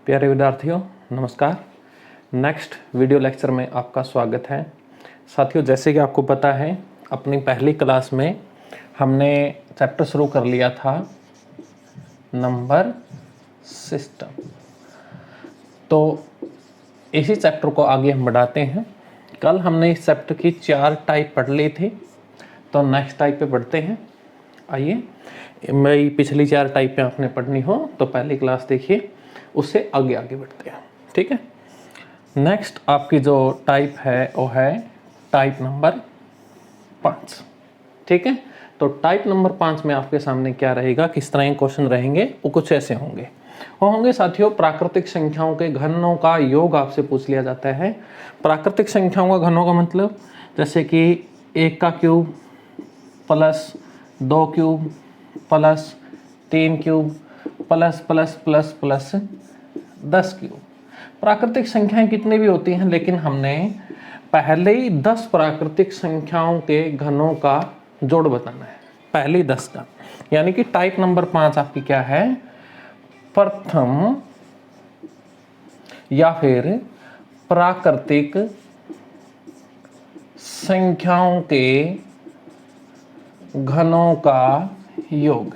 प्यारे विद्यार्थियों नमस्कार। नेक्स्ट वीडियो लेक्चर में आपका स्वागत है। साथियों, जैसे कि आपको पता है अपनी पहली क्लास में हमने चैप्टर शुरू कर लिया था नंबर सिस्टम। तो इसी चैप्टर को आगे हम बढ़ाते हैं। कल हमने इस चैप्टर की 4 टाइप पढ़ ली थी, तो नेक्स्ट टाइप पे बढ़ते हैं। आइए, मेरी पिछली 4 टाइपें आपने पढ़नी हो तो पहली क्लास देखिए, उससे आगे आगे बढ़ते हैं। ठीक है। नेक्स्ट आपकी जो टाइप है वो है टाइप नंबर 5। ठीक है। तो टाइप नंबर 5 में आपके सामने क्या रहेगा, किस तरह के क्वेश्चन रहेंगे, वो कुछ ऐसे होंगे। वो होंगे साथियों, प्राकृतिक संख्याओं के घनों का योग आपसे पूछ लिया जाता है। प्राकृतिक संख्याओं का घनों का मतलब जैसे कि 1 का cube plus 2 cube plus 3 cube plus plus plus plus 10 cube. प्राकृतिक संख्याएं कितनी भी होती हैं, लेकिन हमने पहले ही 10 प्राकृतिक संख्याओं के घनों का जोड़ बताना है, पहले 10 का। यानी कि टाइप नंबर 5 आपकी क्या है, प्रथम या फिर प्राकृतिक संख्याओं के घनों का योग।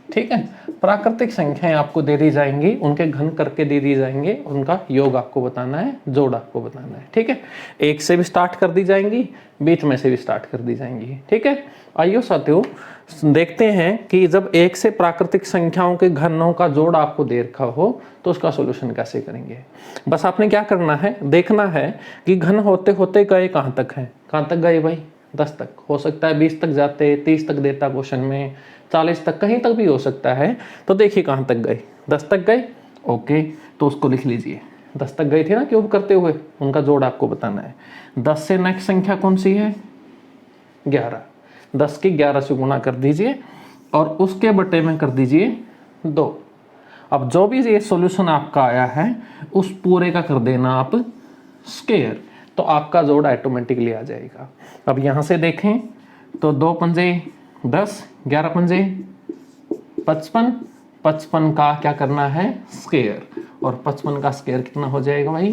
ठीक है। प्राकृतिक संख्याएं आपको दे दी जाएंगी, उनके घन करके दे दी जाएंगे, उनका योग आपको बताना है, जोड़ आपको बताना है। ठीक है। 1 से भी स्टार्ट कर दी जाएंगी, बीच में से भी स्टार्ट कर दी जाएंगी। ठीक है। आइए साथियों, देखते हैं कि जब 1 से प्राकृतिक संख्याओं के घनों का जोड़ आपको दे रखा हो तो उसका सोल्यूशन कैसे करेंगे। बस आपने क्या करना है, देखना है कि घन होते होते गए कहाँ तक है। कहाँ तक गए भाई, 10 तक। हो सकता है 20 तक जाते, 30 तक देता क्वेश्चन में, 40 तक, कहीं तक भी हो सकता है। तो देखिए कहाँ तक गए, 10 तक गए। ओके, तो उसको लिख लीजिए। 10 तक गए थे ना क्यूब करते हुए, उनका जोड़ आपको बताना है। 10 से नेक्स्ट संख्या कौन सी है, 11। 10 की 11 से गुणा कर दीजिए और उसके बटे में कर दीजिए 2। अब जो भी ये सॉल्यूशन आपका आया है उस पूरे का कर देना आप स्क्वायर, तो आपका जोड़ ऑटोमेटिकली आ जाएगा। अब यहाँ से देखें तो 2 पंजे 10, 11 पंजे 55, 55 का क्या करना है स्क्वायर, और 55 का स्क्वायर कितना हो जाएगा भाई,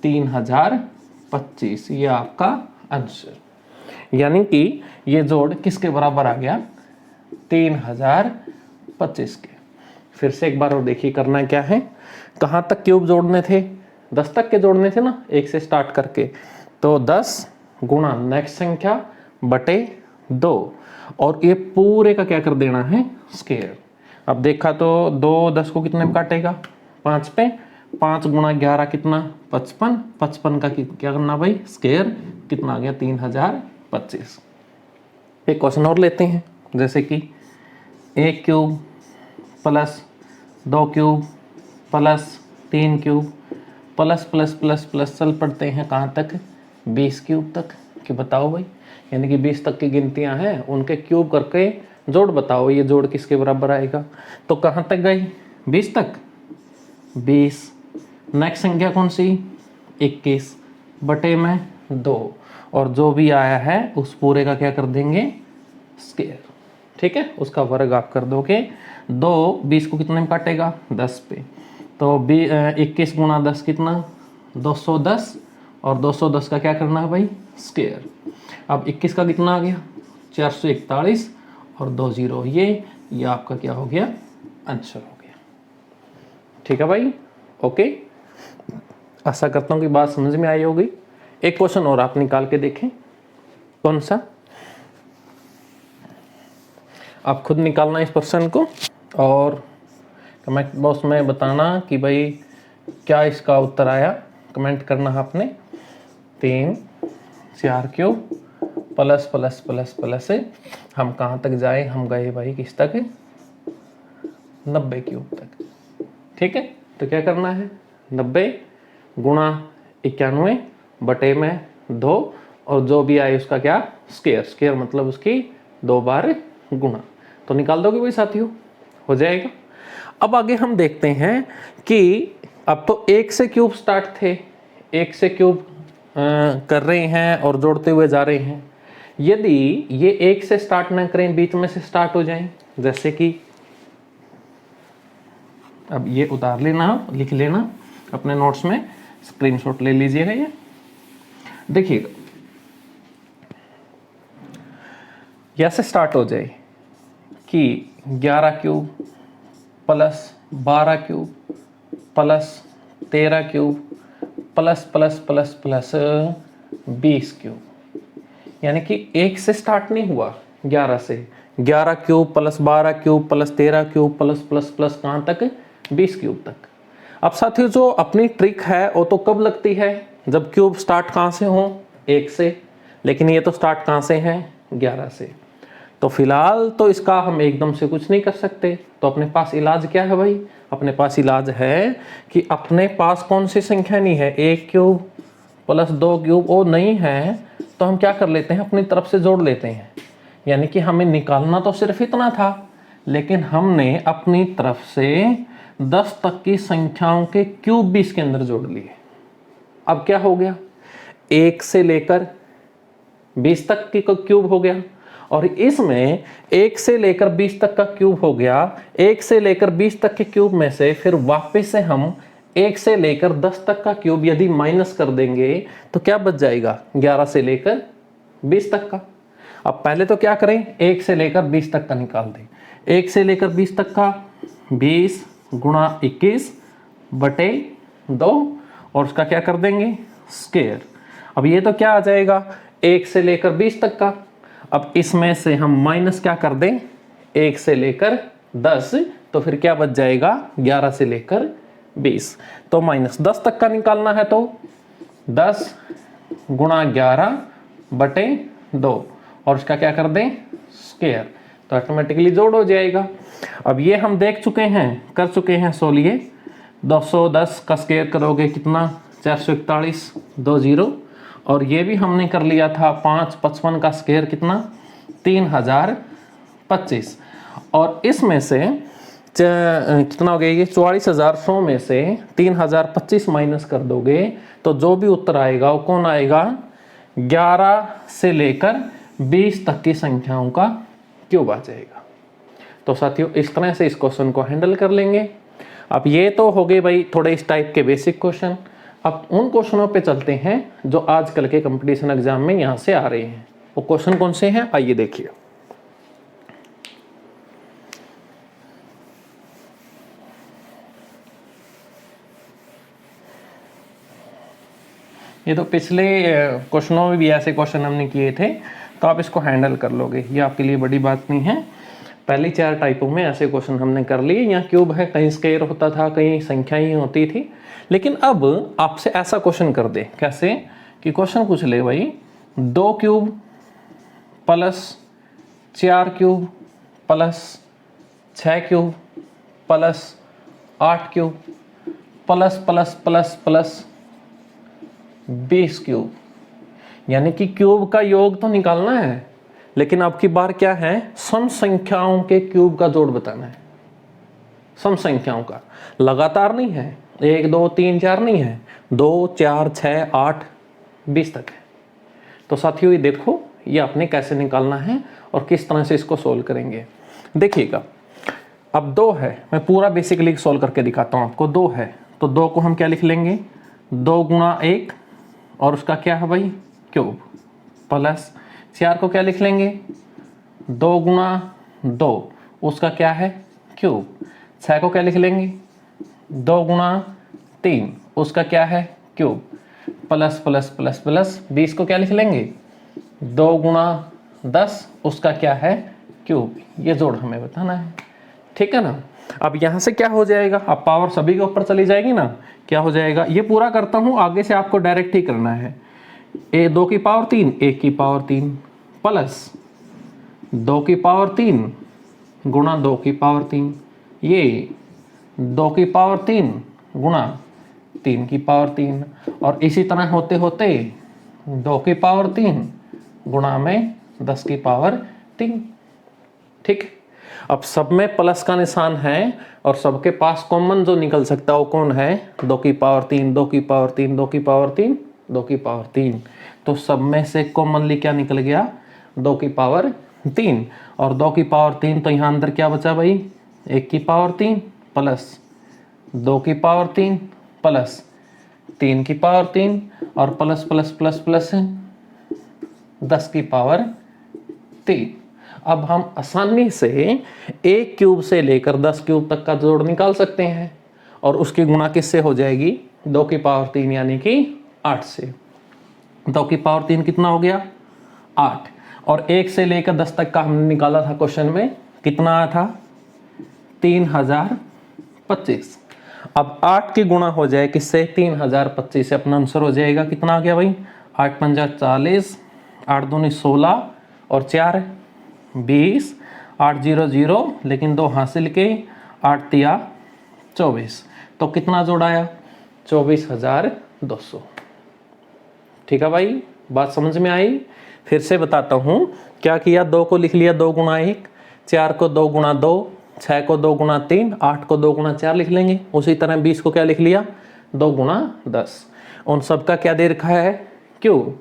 3025। ये आपका आंसर। यानी कि ये जोड़ किसके बराबर आ गया, 3025 के। फिर से एक बार और देखिए करना क्या है, कहाँ तक क्यूब जोड़ने थे, 10 तक के जोड़ने थे ना, 1 से स्टार्ट करके। तो 10 गुणा नेक्स्ट संख्या बटे 2, और ये पूरे का क्या कर देना है स्क्वायर। अब देखा तो 2 10 को कितने में काटेगा, 5 पे। 5 गुणा 11 कितना, 55। 55 का क्या करना भाई स्क्वायर, कितना आ गया 3025। एक क्वेश्चन और लेते हैं, जैसे कि 1 cube plus 2 cube plus 3 cube plus plus plus plus चल पड़ते हैं कहाँ तक, 20 क्यूब तक। कि बताओ भाई, यानी कि 20 तक की गिनतियां हैं, उनके क्यूब करके जोड़ बताओ, ये जोड़ किसके बराबर आएगा। तो कहाँ तक गई, 20 तक। 20 नेक्स्ट संख्या कौन सी, 21 बटे में 2, और जो भी आया है उस पूरे का क्या कर देंगे स्क्वायर। ठीक है, उसका वर्ग आप कर दोगे। 2 20 को कितने में काटेगा, 10 पे। तो 21 गुणा 10 कितना, 210, और 210 का क्या करना है भाई स्क्वायर। अब 21 का कितना आ गया, 441, और 2 0, ये आपका क्या हो गया आंसर हो गया। ठीक है भाई, ओके। आशा करता हूँ कि बात समझ में आई होगी। एक क्वेश्चन और आप निकाल के देखें, कौन सा, आप खुद निकालना इस क्वेश्चन को और कमेंट बॉक्स में बताना कि भाई क्या इसका उत्तर आया। कमेंट करना आपने 3 4 cube plus plus plus plus से हम कहाँ तक जाए, हम गए भाई किस तक, 90 क्यूब तक। ठीक है, तो क्या करना है, 90 गुणा 91 बटे में 2, और जो भी आए उसका क्या स्क्वायर। स्क्वायर मतलब उसकी 2 बार गुणा। तो निकाल दोगे भाई साथियों, हो जाएगा। अब आगे हम देखते हैं कि अब तो 1 से क्यूब स्टार्ट थे, 1 से क्यूब कर रहे हैं और जोड़ते हुए जा रहे हैं। यदि ये 1 से स्टार्ट ना करें, बीच में से स्टार्ट हो जाएं, जैसे कि अब ये उतार लेना, आप लिख लेना अपने नोट्स में, स्क्रीनशॉट ले लीजिएगा। ये देखिएगा, ऐसे स्टार्ट हो जाए कि 11 cube plus 12 cube plus 13 cube plus plus plus plus 20 cube, यानी कि 1 से स्टार्ट नहीं हुआ, 11 से। 11 cube plus 12 cube plus 13 cube plus plus plus कहाँ तक, 20 क्यूब तक। अब साथियों जो अपनी ट्रिक है वो तो कब लगती है, जब क्यूब स्टार्ट कहाँ से हो, 1 से, लेकिन ये तो स्टार्ट कहाँ से है, 11 से। तो फिलहाल तो इसका हम एकदम से कुछ नहीं कर सकते, तो अपने पास इलाज क्या है भाई, अपने पास इलाज है कि अपने पास कौन सी संख्या नहीं है, 1 क्यूब प्लस 2 क्यूब वो नहीं है, तो हम क्या कर लेते हैं, अपनी तरफ से जोड़ लेते हैं। यानी कि हमें निकालना तो सिर्फ इतना था, लेकिन हमने अपनी तरफ से 10 तक की संख्याओं के क्यूब भी इसके अंदर जोड़ लिए। अब क्या हो गया, 1 से लेकर 20 तक की क्यूब हो गया, और इसमें 1 से लेकर 20 तक का क्यूब हो गया। 1 से लेकर 20 तक के क्यूब में से फिर वापस से हम 1 से लेकर 10 तक का क्यूब यदि माइनस कर देंगे तो क्या बच जाएगा, 11 से लेकर 20 तक का। अब पहले तो क्या करें, 1 से लेकर 20 तक का निकाल दें। 1 से लेकर 20 तक का 20 गुणा 21 बटे 2, और उसका क्या कर देंगे, स्क्वायर। अब ये तो क्या आ जाएगा, 1 से लेकर 20 तक का। अब इसमें से हम माइनस क्या कर दें, 1 से लेकर 10, तो फिर क्या बच जाएगा, 11 से लेकर 20। तो -10 तक का निकालना है तो 10 गुणा 11 बटे 2, और उसका क्या कर दें, स्क्वायर, तो ऑटोमेटिकली जोड़ हो जाएगा। अब ये हम देख चुके हैं, कर चुके हैं सोल्व। 210 का स्क्वायर करोगे कितना, 441, 2 0, और ये भी हमने कर लिया था 555 का स्क्वायर कितना, 3025, और इसमें से कितना हो गया, ये 44,100 में से 3025 माइनस कर दोगे तो जो भी उत्तर आएगा वो कौन आएगा, 11 से लेकर 20 तक की संख्याओं का क्यूब आ जाएगा। तो साथियों इस तरह से इस क्वेश्चन को हैंडल कर लेंगे। अब ये तो हो गए भाई थोड़े इस टाइप के बेसिक क्वेश्चन। अब उन क्वेश्चनों पे चलते हैं जो आजकल के कंपटीशन एग्जाम में यहाँ से आ रहे हैं। वो क्वेश्चन कौन से हैं, आइए देखिए। ये तो पिछले क्वेश्चनों में भी ऐसे क्वेश्चन हमने किए थे, तो आप इसको हैंडल कर लोगे, ये आपके लिए बड़ी बात नहीं है। पहली 4 टाइपों में ऐसे क्वेश्चन हमने कर लिए। यहाँ क्यूब है, कहीं स्क्वायर होता था, कहीं संख्या ही होती थी। लेकिन अब आपसे ऐसा क्वेश्चन कर दे, कैसे कि क्वेश्चन पूछ ले भाई 2 cube plus 4 cube plus 6 cube plus 8 cube plus plus plus plus 20 cube, यानी कि क्यूब का योग तो निकालना है, लेकिन अब की बार क्या है, सम संख्याओं के क्यूब का जोड़ बताना है। सम संख्याओं का, लगातार नहीं है, 1 2 3 4 नहीं है, 2 4 6 8 20 तक है। तो साथियों ये देखो, ये आपने कैसे निकालना है और किस तरह से इसको सोल्व करेंगे। देखिएगा, अब 2 है, मैं पूरा बेसिकली सोल्व करके दिखाता हूँ आपको। 2 है तो 2 को हम क्या लिख लेंगे, 2 गुणा 1, और उसका क्या है भाई, क्यूब, प्लस 4 को क्या लिख लेंगे, 2 गुणा 2, उसका क्या है, क्यूब। 6 को क्या लिख लेंगे, 2 गुणा 3, उसका क्या है, cube, plus plus plus plus 20 को क्या लिख लेंगे, 2 गुणा 10, उसका क्या है, क्यूब। ये जोड़ हमें बताना है, ठीक है ना। अब यहाँ से क्या हो जाएगा, अब पावर सभी के ऊपर चली जाएगी ना, क्या हो जाएगा, ये पूरा करता हूँ, आगे से आपको डायरेक्ट ही करना है। 2 की पावर 3, 1 की पावर 3 प्लस 2 की पावर 3 गुणा 2 की पावर 3, ये 2 की पावर 3 गुणा 3 की पावर 3, और इसी तरह होते होते 2 की पावर 3 गुणा में 10 की पावर 3, ठीक। अब सब में प्लस का निशान है और सबके पास कॉमन जो निकल सकता है वो कौन है, 2 की पावर 3 2 की पावर 3 2 की पावर 3 2 की पावर 3। तो सब में से कॉमनली क्या निकल गया, 2 की पावर 3, और 2 की पावर 3 तो यहाँ अंदर क्या बचा भाई, 1 की पावर 3 प्लस 2 की पावर 3 प्लस 3 की पावर 3 और प्लस प्लस प्लस प्लस 10 की पावर 3। अब हम आसानी से 1 क्यूब से लेकर 10 क्यूब तक का जोड़ निकाल सकते हैं और उसकी गुणा किससे हो जाएगी? 2 की पावर 3 यानी कि 8 से। 2 की पावर 3 कितना हो गया? 8। और 1 से लेकर 10 तक का हमने निकाला था क्वेश्चन में, कितना आया था? 3025। अब 8 की गुणा हो जाए किससे? 3025 से, अपना आंसर हो जाएगा कितना आ गया भाई? 8 पंजा 40, 8 दूनी 16 और 4 20, 8 0 0, लेकिन 2 हासिल के, 8 तिया 24। तो कितना जोड़ आया? 24,200। ठीक है भाई, बात समझ में आई? फिर से बताता हूँ क्या किया। 2 को लिख लिया 2 गुणा 1, 4 को 2 गुणा 2, 6 को 2 गुणा 3, 8 को 2 गुणा 4 लिख लेंगे। उसी तरह 20 को क्या लिख लिया? 2 गुणा 10। उन सबका क्या दे रखा है? क्यूब।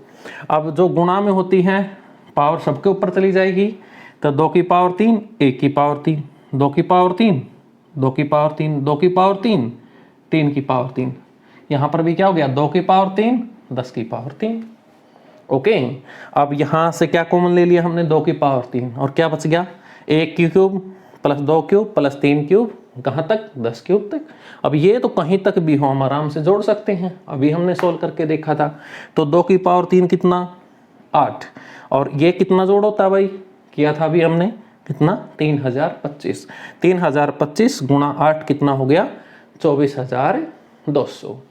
अब जो गुणा में होती हैं पावर सबके ऊपर चली जाएगी, तो 2 की पावर 3, 1 की पावर 3, 2 की पावर 3, 2 की पावर 3, 2 की पावर 3, 3 की पावर 3। यहाँ पर भी क्या हो गया? 2 की पावर 3, 10 की पावर 3। ओके, अब यहाँ से क्या कॉमन ले लिया हमने? 2 की पावर 3, और क्या बच गया? 1 cube plus 2 cube plus 3 cube, कहाँ तक? 10 क्यूब तक। अब ये तो कहीं तक भी हो हम आराम से जोड़ सकते हैं, अभी हमने सोल्व करके देखा था। तो 2 की पावर 3 कितना? 8। और ये कितना जोड़ होता है भाई? किया था अभी हमने, कितना? 3025। 3025 गुणा 8 कितना हो गया? 24,200।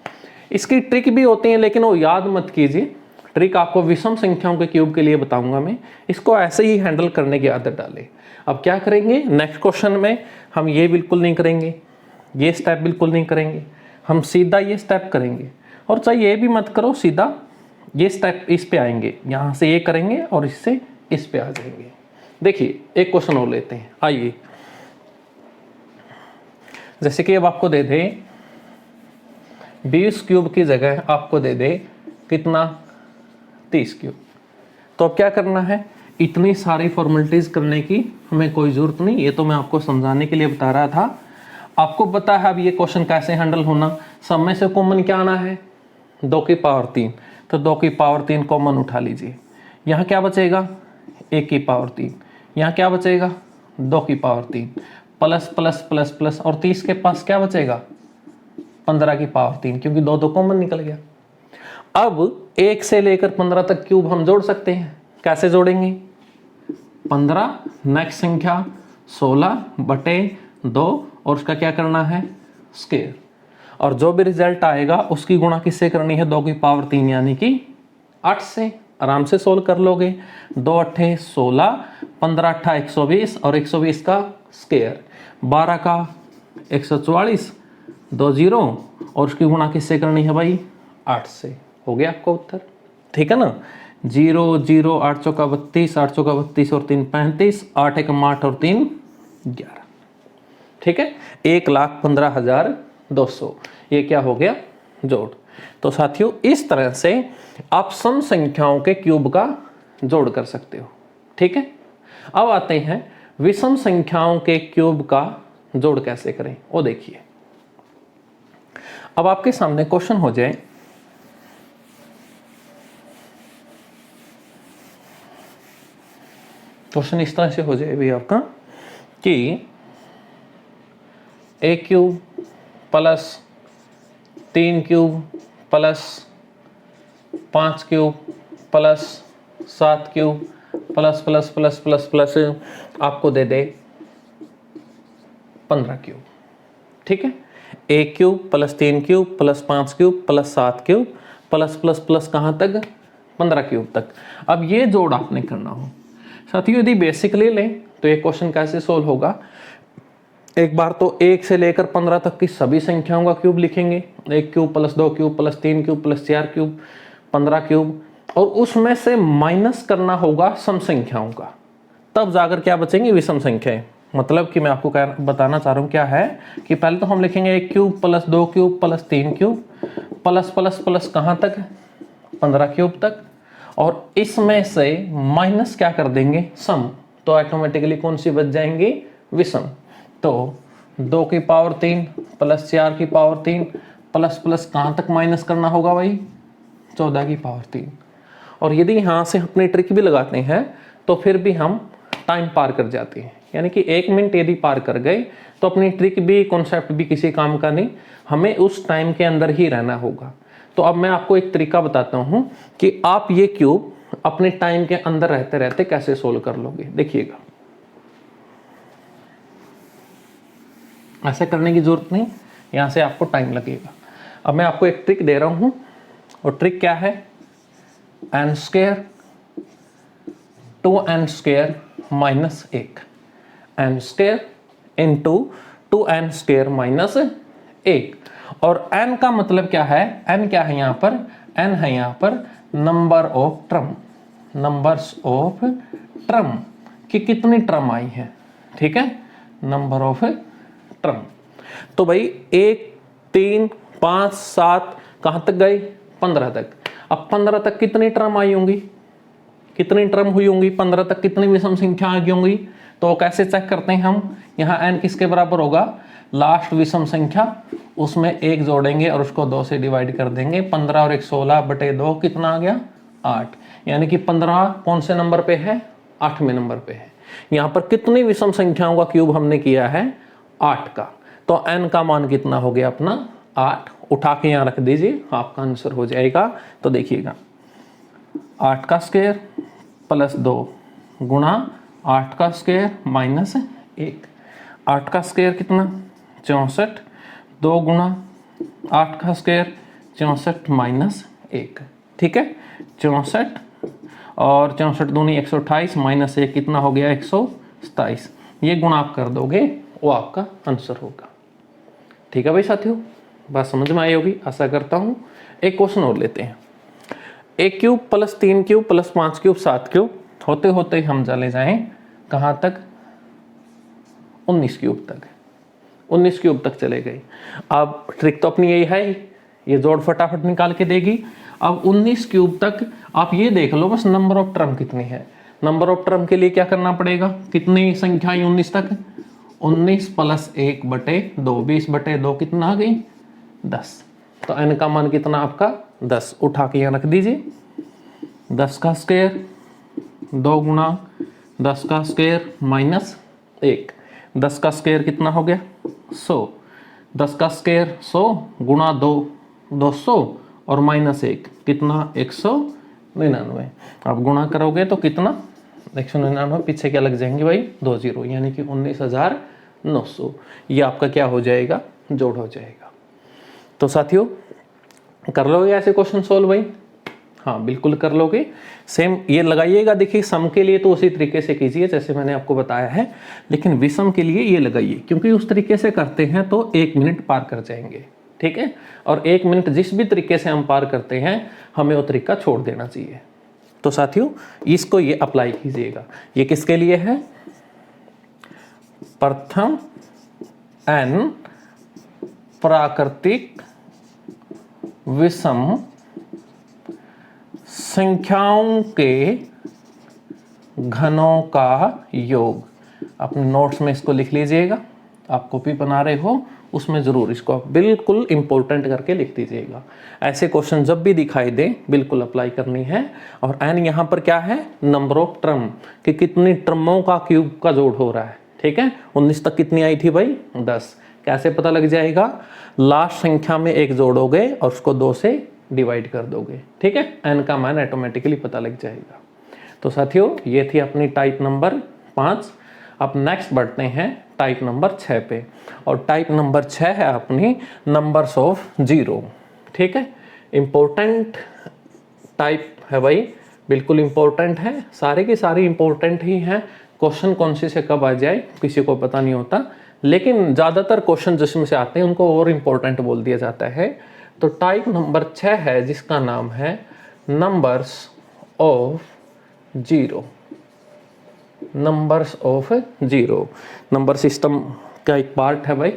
इसकी ट्रिक भी होती है, लेकिन वो याद मत कीजिए। ट्रिक आपको विषम संख्याओं के क्यूब के लिए बताऊंगा मैं, इसको ऐसे ही हैंडल करने की आदत डालें। अब क्या करेंगे नेक्स्ट क्वेश्चन में? हम ये बिल्कुल नहीं करेंगे, ये स्टेप बिल्कुल नहीं करेंगे, हम सीधा ये स्टेप करेंगे। और चाहे ये भी मत करो, सीधा ये स्टेप इस पे आएंगे, यहाँ से ये करेंगे और इससे इस पे आ जाएंगे। देखिए एक क्वेश्चन और लेते हैं, आइए। जैसे कि अब आपको दे दे 20 क्यूब की जगह आपको दे दे कितना? 30 क्यूब। तो अब क्या करना है? इतनी सारी फॉर्मेलिटीज करने की हमें कोई जरूरत नहीं, ये तो मैं आपको समझाने के लिए बता रहा था। आपको पता है अब ये क्वेश्चन कैसे हैंडल होना। सब में से कॉमन क्या आना है? 2 की पावर 3, तो 2 की पावर 3 कॉमन उठा लीजिए। यहाँ क्या बचेगा? 1 की पावर 3। यहाँ क्या बचेगा? 2 की power 3 plus plus plus plus, और 30 के पास क्या बचेगा? 15 की पावर 3, क्योंकि 2 तो कॉमन निकल गया। अब 1 से लेकर 15 तक क्यूब हम जोड़ सकते हैं। कैसे जोड़ेंगे? 15 नेक्स्ट संख्या 16/2 और उसका क्या करना है? स्क्वायर। और जो भी रिजल्ट आएगा उसकी गुणा किससे करनी है? 2 की पावर 3 यानी कि 8 से। आराम से सोल्व कर लोगे। 2 8 16, 15 8 120 और 120 का स्क्वायर, 12 का 144, 2 0 और उसकी गुणा किससे करनी है भाई? 8 से। हो गया आपका उत्तर, ठीक है ना? 0 0 8 चौका 32, 8 चौका 32 और 3 35, 8 1 8 और 3 11। ठीक है, 1,15,200 ये क्या हो गया? जोड़। तो साथियों इस तरह से आप सम संख्याओं के क्यूब का जोड़ कर सकते हो। ठीक है, अब आते हैं विषम संख्याओं के क्यूब का जोड़ कैसे करें वो देखिए। अब आपके सामने क्वेश्चन हो जाए, क्वेश्चन इस तरह से हो जाए भी आपका कि a cube plus 3 cube plus 5 cube plus 7 cube plus plus plus plus plus आपको दे दे 15 क्यूब। ठीक है, a cube plus 3 cube plus 5 cube plus 7 cube plus plus plus कहाँ तक? 15 क्यूब तक। अब ये जोड़ आपने करना हो। साथियों यदि बेसिक ले लें तो ये क्वेश्चन कैसे सोल्व होगा? एक बार तो 1 से लेकर 15 तक की सभी संख्याओं का क्यूब लिखेंगे। 1 cube plus 2 cube plus 3 cube plus 4 cube 15 cube, और उसमें से माइनस करना होगा सम संख्याओं का, तब जाकर क्या बचेंगे? विषम संख्याएं। मतलब कि मैं आपको बताना चाह रहा हूँ क्या है कि पहले तो हम लिखेंगे 1 cube plus 2 cube plus 3 cube plus plus plus कहाँ तक? 15 क्यूब तक, और इसमें से माइनस क्या कर देंगे? सम। तो ऑटोमेटिकली कौन सी बच जाएंगी? विषम। तो 2 की पावर 3 प्लस 4 की पावर 3 प्लस प्लस कहाँ तक माइनस करना होगा भाई, 14 की पावर 3। और यदि यहाँ से अपनी ट्रिक भी लगाते हैं तो फिर भी हम टाइम पार कर जाते हैं, यानी कि 1 मिनट यदि पार कर गए तो अपनी ट्रिक भी कॉन्सेप्ट भी किसी काम का नहीं, हमें उस टाइम के अंदर ही रहना होगा। तो अब मैं आपको एक तरीका बताता हूँ कि आप ये क्यूब अपने टाइम के अंदर रहते रहते कैसे सोल्व कर लोगे। देखिएगा, ऐसे करने की जरूरत नहीं, यहाँ से आपको टाइम लगेगा। अब मैं आपको एक ट्रिक दे रहा हूँ, और ट्रिक क्या है, n square 2n square minus 1, n square into 2n square minus 1। और n का मतलब क्या है, n क्या है यहाँ पर, n है यहाँ पर number of term, numbers of term कि कितनी टर्म आई है, ठीक है, नंबर ऑफ टर्म। तो भाई 1 3 5 7 कहाँ तक गए, 15 तक। अब 15 तक कितनी टर्म आई होंगी, कितनी टर्म हुई होंगी, 15 तक कितनी विषम संख्या आ गई होंगी। तो कैसे चेक करते हैं हम, यहाँ n किसके बराबर होगा, लास्ट विषम संख्या, उसमें 1 जोड़ेंगे और उसको 2 से डिवाइड कर देंगे। 15 और 1 16 बटे 2 कितना आ गया, 8। यानी कि 15 कौन से नंबर पे है, 8वें नंबर पे है। यहाँ पर कितनी विषम संख्याओं का क्यूब हमने किया है, 8 का। तो n का मान कितना हो गया अपना, 8। उठा के यहाँ रख दीजिए, आपका आंसर हो जाएगा। तो देखिएगा, 8 का स्क्वायर प्लस 2 गुणा 8 का स्क्वायर माइनस 1। 8 का स्क्वायर कितना, 64, 2 गुणा 8 का स्क्वायर 64 माइनस 1, ठीक है, 64 और 64 दूनी 128 माइनस 1 कितना हो गया, 127। ये गुणा आप कर दोगे, वो आपका आंसर होगा। ठीक है भाई साथियों, बात समझ में आई होगी, आशा करता हूँ। एक क्वेश्चन और लेते हैं। 1 cube plus 3 cube plus 5 cube 7 cube होते होते हम चले जाएं कहाँ तक, 19 क्यूब तक। 19 क्यूब तक चले गए। अब ट्रिक तो अपनी यही है, ये जोड़ फटाफट निकाल के देगी। अब 19 क्यूब तक आप ये देख लो बस नंबर ऑफ टर्म कितनी है। नंबर ऑफ टर्म के लिए क्या करना पड़ेगा, कितनी संख्या आई 19 तक, 19 प्लस 1 बटे 2, 20 बटे 2 कितना आ गई, 10। तो n का मान कितना आपका, 10। उठा के यहाँ रख दीजिए, 10 का स्क्वायर 2 गुणा 10 का स्क्वायर माइनस 1। 10 का स्क्वायर कितना हो गया, 100। 10 का स्क्वायर 100 गुणा 2 200 और माइनस 1 कितना, 199। आप गुणा करोगे तो कितना, 199 पीछे क्या लग जाएंगे भाई, 2 0, यानी कि 19,900। ये आपका क्या हो जाएगा, जोड़ हो जाएगा। तो साथियों कर लोगे ऐसे क्वेश्चन सोल्व भाई, हाँ बिल्कुल कर लोगे। सेम ये लगाइएगा, देखिए सम के लिए तो उसी तरीके से कीजिए जैसे मैंने आपको बताया है, लेकिन विषम के लिए ये लगाइए, क्योंकि उस तरीके से करते हैं तो 1 मिनट पार कर जाएंगे, ठीक है। और 1 मिनट जिस भी तरीके से हम पार करते हैं हमें वो तरीका छोड़ देना चाहिए। तो साथियों इसको ये अप्लाई कीजिएगा। ये किसके लिए है, प्रथम n प्राकृतिक विषम संख्याओं के घनों का योग। अपने नोट्स में इसको लिख लीजिएगा, आप कॉपी बना रहे हो उसमें जरूर इसको आप बिल्कुल इंपॉर्टेंट करके लिख दीजिएगा। ऐसे क्वेश्चन जब भी दिखाई दे बिल्कुल अप्लाई करनी है। और n यहाँ पर क्या है, नंबर ऑफ टर्म कि कितनी टर्मों का क्यूब का जोड़ हो रहा है, ठीक है। 19 तक कितनी आई थी भाई, 10। कैसे पता लग जाएगा, लास्ट संख्या में 1 जोड़ोगे और उसको 2 से डिवाइड कर दोगे, ठीक है, n का मान ऑटोमेटिकली पता लग जाएगा। तो साथियों ये थी अपनी टाइप नंबर 5। अब नेक्स्ट बढ़ते हैं टाइप नंबर 6 पे, और टाइप नंबर 6 है अपनी नंबर्स ऑफ जीरो, ठीक है। इंपॉर्टेंट टाइप है भाई, बिल्कुल इंपॉर्टेंट है, सारे के सारे इंपॉर्टेंट ही हैं। क्वेश्चन कौन से कब आ जाए किसी को पता नहीं होता, लेकिन ज़्यादातर क्वेश्चन जिसमें से आते हैं उनको और इम्पोर्टेंट बोल दिया जाता है। तो टाइप नंबर 6 है जिसका नाम है numbers of zero. Numbers of zero number system का एक पार्ट है भाई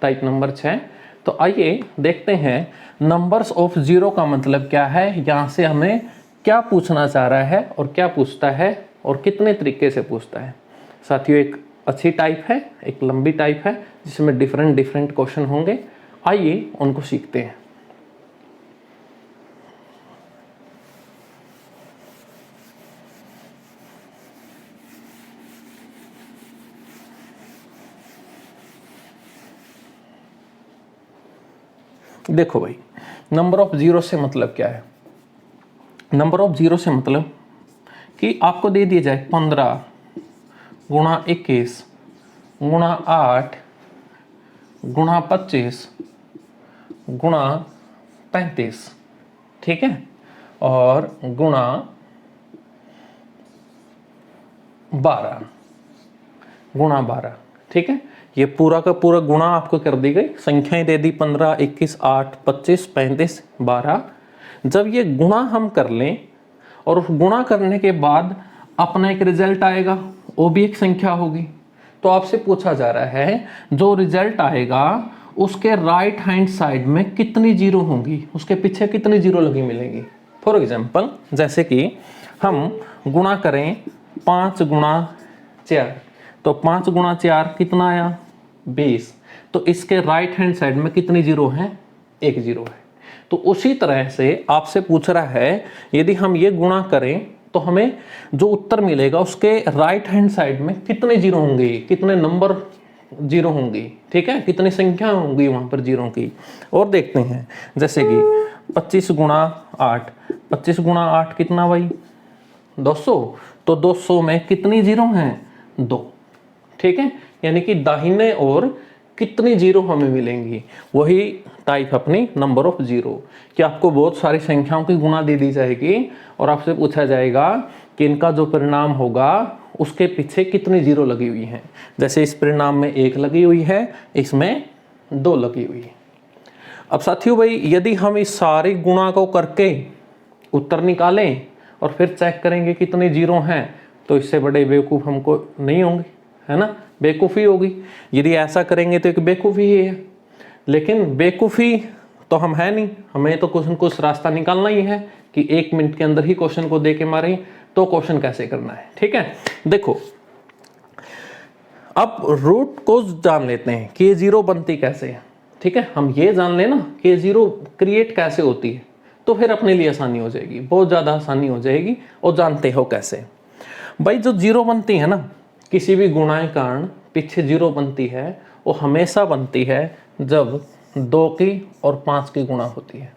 टाइप नंबर 6। तो आइए देखते हैं नंबर्स ऑफ जीरो का मतलब क्या है, यहाँ से हमें क्या पूछना चाह रहा है और क्या पूछता है और कितने तरीके से पूछता है। साथियों एक अच्छी टाइप है, एक लंबी टाइप है जिसमें डिफरेंट डिफरेंट क्वेश्चन होंगे। आइए उनको सीखते हैं। देखो भाई, नंबर ऑफ जीरो से मतलब क्या है? नंबर ऑफ जीरो से मतलब कि आपको दे दिया जाए 15 गुणा 21 गुणा 8 गुणा 25 गुणा 35, ठीक है, और गुणा 12 गुणा 12, ठीक है। ये पूरा का पूरा गुणा आपको कर दी गई, संख्याएं दे दी 15, 21, 8, 25, 35, 12। जब ये गुणा हम कर लें और उस गुणा करने के बाद अपना एक रिजल्ट आएगा, वो भी एक संख्या होगी। तो आपसे पूछा जा रहा है जो रिजल्ट आएगा उसके राइट हैंड साइड में कितनी जीरो होंगी, उसके पीछे कितनी जीरो लगी मिलेंगी। फॉर एग्जाम्पल, जैसे कि हम गुणा करें 5 गुणा 4, तो 5 गुणा 4 कितना आया? 20। तो इसके राइट हैंड साइड में कितनी जीरो है? एक जीरो है। तो उसी तरह से आपसे पूछ रहा है यदि हम ये गुणा करें तो हमें जो उत्तर मिलेगा उसके राइट हैंड साइड में कितने जीरो होंगे, कितने नंबर जीरो होंगी, ठीक है, कितनी संख्या होंगी वहां पर जीरो की। और देखते हैं, जैसे कि 25 गुणा 8, 25 गुणा 8 कितना भाई? 200। तो 200 में कितनी जीरो हैं? 2, ठीक है। यानी कि दाहिने और कितनी जीरो हमें मिलेंगी, वही टाइप अपनी नंबर ऑफ जीरो कि आपको बहुत सारी संख्याओं की गुणा दे दी जाएगी और आपसे पूछा जाएगा कि इनका जो परिणाम होगा उसके पीछे कितनी जीरो लगी हुई है। जैसे इस परिणाम में 1 लगी हुई है, इसमें 2 लगी हुई है। अब साथियों भाई, यदि हम इस सारी गुणा को करके उत्तर निकालें और फिर चेक करेंगे कितने जीरो हैं, तो इससे बड़े बेवकूफ़ हमको नहीं होंगे, है ना, बेवकूफ़ी होगी। यदि ऐसा करेंगे तो एक बेवकूफ़ी ही है, लेकिन बेवकूफ़ी तो हम है नहीं, हमें तो कुछ न कुछ रास्ता निकालना ही है कि 1 मिनट के अंदर ही क्वेश्चन को दे के मारें, तो क्वेश्चन कैसे करना है, ठीक है। देखो, अब रूट को जान लेते हैं कि ये जीरो बनती कैसे है, ठीक है। हम ये जान लेना कि ये जीरो क्रिएट कैसे होती है, तो फिर अपने लिए आसानी हो जाएगी, बहुत ज़्यादा आसानी हो जाएगी। और जानते हो कैसे भाई? जो जीरो बनती है ना, किसी भी गुणा के कारण पीछे जीरो बनती है, वो हमेशा बनती है जब 2 की और 5 की गुणा होती है।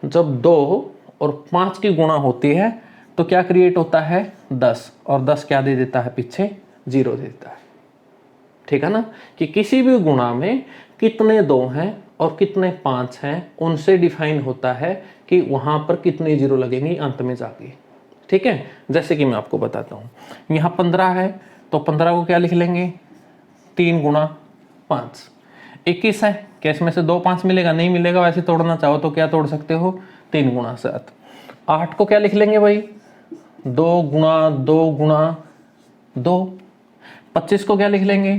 जब 2 और 5 की गुणा होती है तो क्या क्रिएट होता है? 10, और 10 क्या दे देता है? पीछे जीरो दे देता है, ठीक है ना। कि किसी भी गुणा में कितने 2 हैं और कितने 5 हैं, उनसे डिफाइन होता है कि वहां पर कितनी जीरो लगेंगी अंत में जाके, ठीक है। जैसे कि मैं आपको बताता हूँ, यहाँ 15 है तो 15 को क्या लिख लेंगे? 3 गुणा 5। 21 है, क्या इसमें से 2 5 मिलेगा? नहीं मिलेगा। वैसे तोड़ना चाहो तो क्या तोड़ सकते हो? 3 गुणा 7। 8 को क्या लिख लेंगे भाई? 2 गुणा 2 गुणा 2। 25 को क्या लिख लेंगे?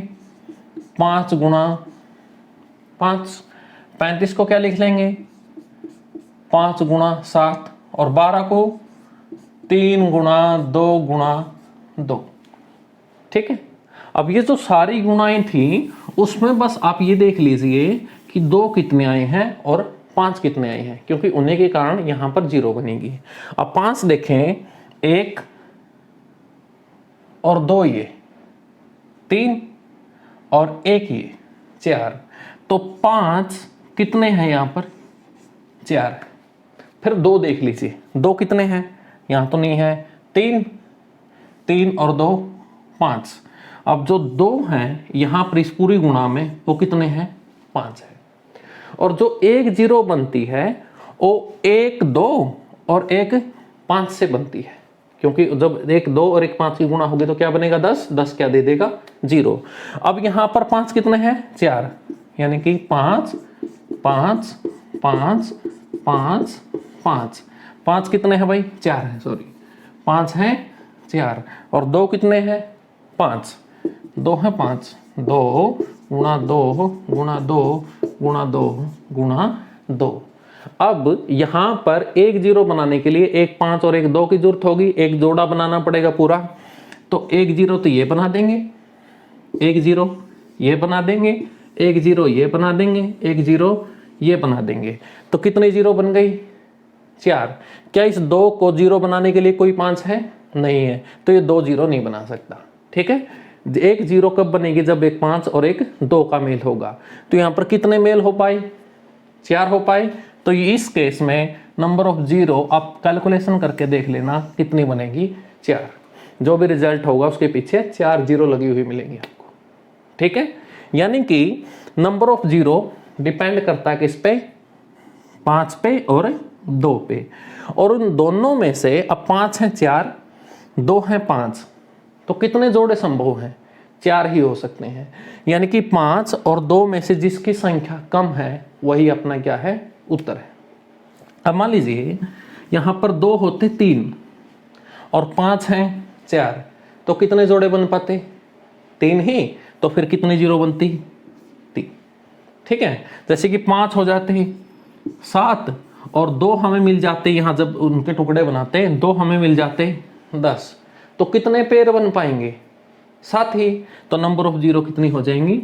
5 गुणा 5। 35 को क्या लिख लेंगे? 5 गुणा 7। और 12 को 3 गुणा 2 गुणा 2, ठीक है। अब ये जो सारी गुणाएं थी उसमें बस आप ये देख लीजिए कि 2 कितने आए हैं और 5 कितने आए हैं, क्योंकि उन्हीं के कारण यहां पर जीरो बनेगी। अब 5 देखें, 1 और 2 ये 3 और 1 ये 4, तो 5 कितने हैं यहां पर? 4 है। फिर 2 देख लीजिए, 2 कितने हैं? यहां तो नहीं है। 3 और 2 5। अब जो 2 हैं यहां पर इस पूरी गुणा में वो कितने हैं? 5 है। और जो 1 जीरो बनती है वो 1 2 और 1 5 से बनती है, क्योंकि जब 1 2 और 1 5 की गुणा होगी तो क्या बनेगा? 10। 10 क्या दे देगा? 0। अब यहां पर 5 कितने हैं? 4, यानी कि 5 5 5 5 5। 5 कितने हैं भाई? 4 है, सॉरी 5 हैं 4। और 2 कितने हैं? 5। 2 है 5। 2 गुणा 2 गुणा 2 गुणा 2 गुणा 2। अब यहां पर 1 जीरो बनाने के लिए 1 5 और 1 2 की जरूरत होगी, एक जोड़ा बनाना पड़ेगा पूरा। तो 1 जीरो तो ये बना देंगे, एक जीरो ये बना देंगे, एक जीरो ये बना देंगे, एक जीरो ये बना देंगे। तो कितने जीरो बन गई? 4। क्या इस 2 को जीरो बनाने के लिए कोई 5 है? नहीं है, तो ये 2 जीरो नहीं बना सकता। ठीक है, एक जीरो कब बनेगी? जब एक 5 और एक 2 का मेल होगा। तो यहाँ पर कितने मेल हो पाए? 4 हो पाए। तो इस केस में नंबर ऑफ जीरो आप कैलकुलेशन करके देख लेना कितनी बनेगी? 4। जो भी रिजल्ट होगा उसके पीछे 4 जीरो लगी हुई मिलेंगी आपको। ठीक है, यानी कि नंबर ऑफ जीरो डिपेंड करता है किस पे? 5 पे और 2 पे। और उन दोनों में से अब 5 है 4, 2 है 5, तो कितने जोड़े संभव हैं? 4 ही हो सकते हैं। यानी कि 5 और 2 में से जिसकी संख्या कम है वही अपना क्या है? उत्तर है। अब मान लीजिए यहां पर 2 होते 3 और 5 हैं 4, तो कितने जोड़े बन पाते? 3 ही। तो फिर कितने जीरो बनती? 3। ठीक है, जैसे कि 5 हो जाते 7 और 2 हमें मिल जाते, यहां जब उनके टुकड़े बनाते हैं 2 हमें मिल जाते 10, तो कितने पेयर बन पाएंगे? 7 ही। तो नंबर ऑफ जीरो कितनी हो जाएंगी?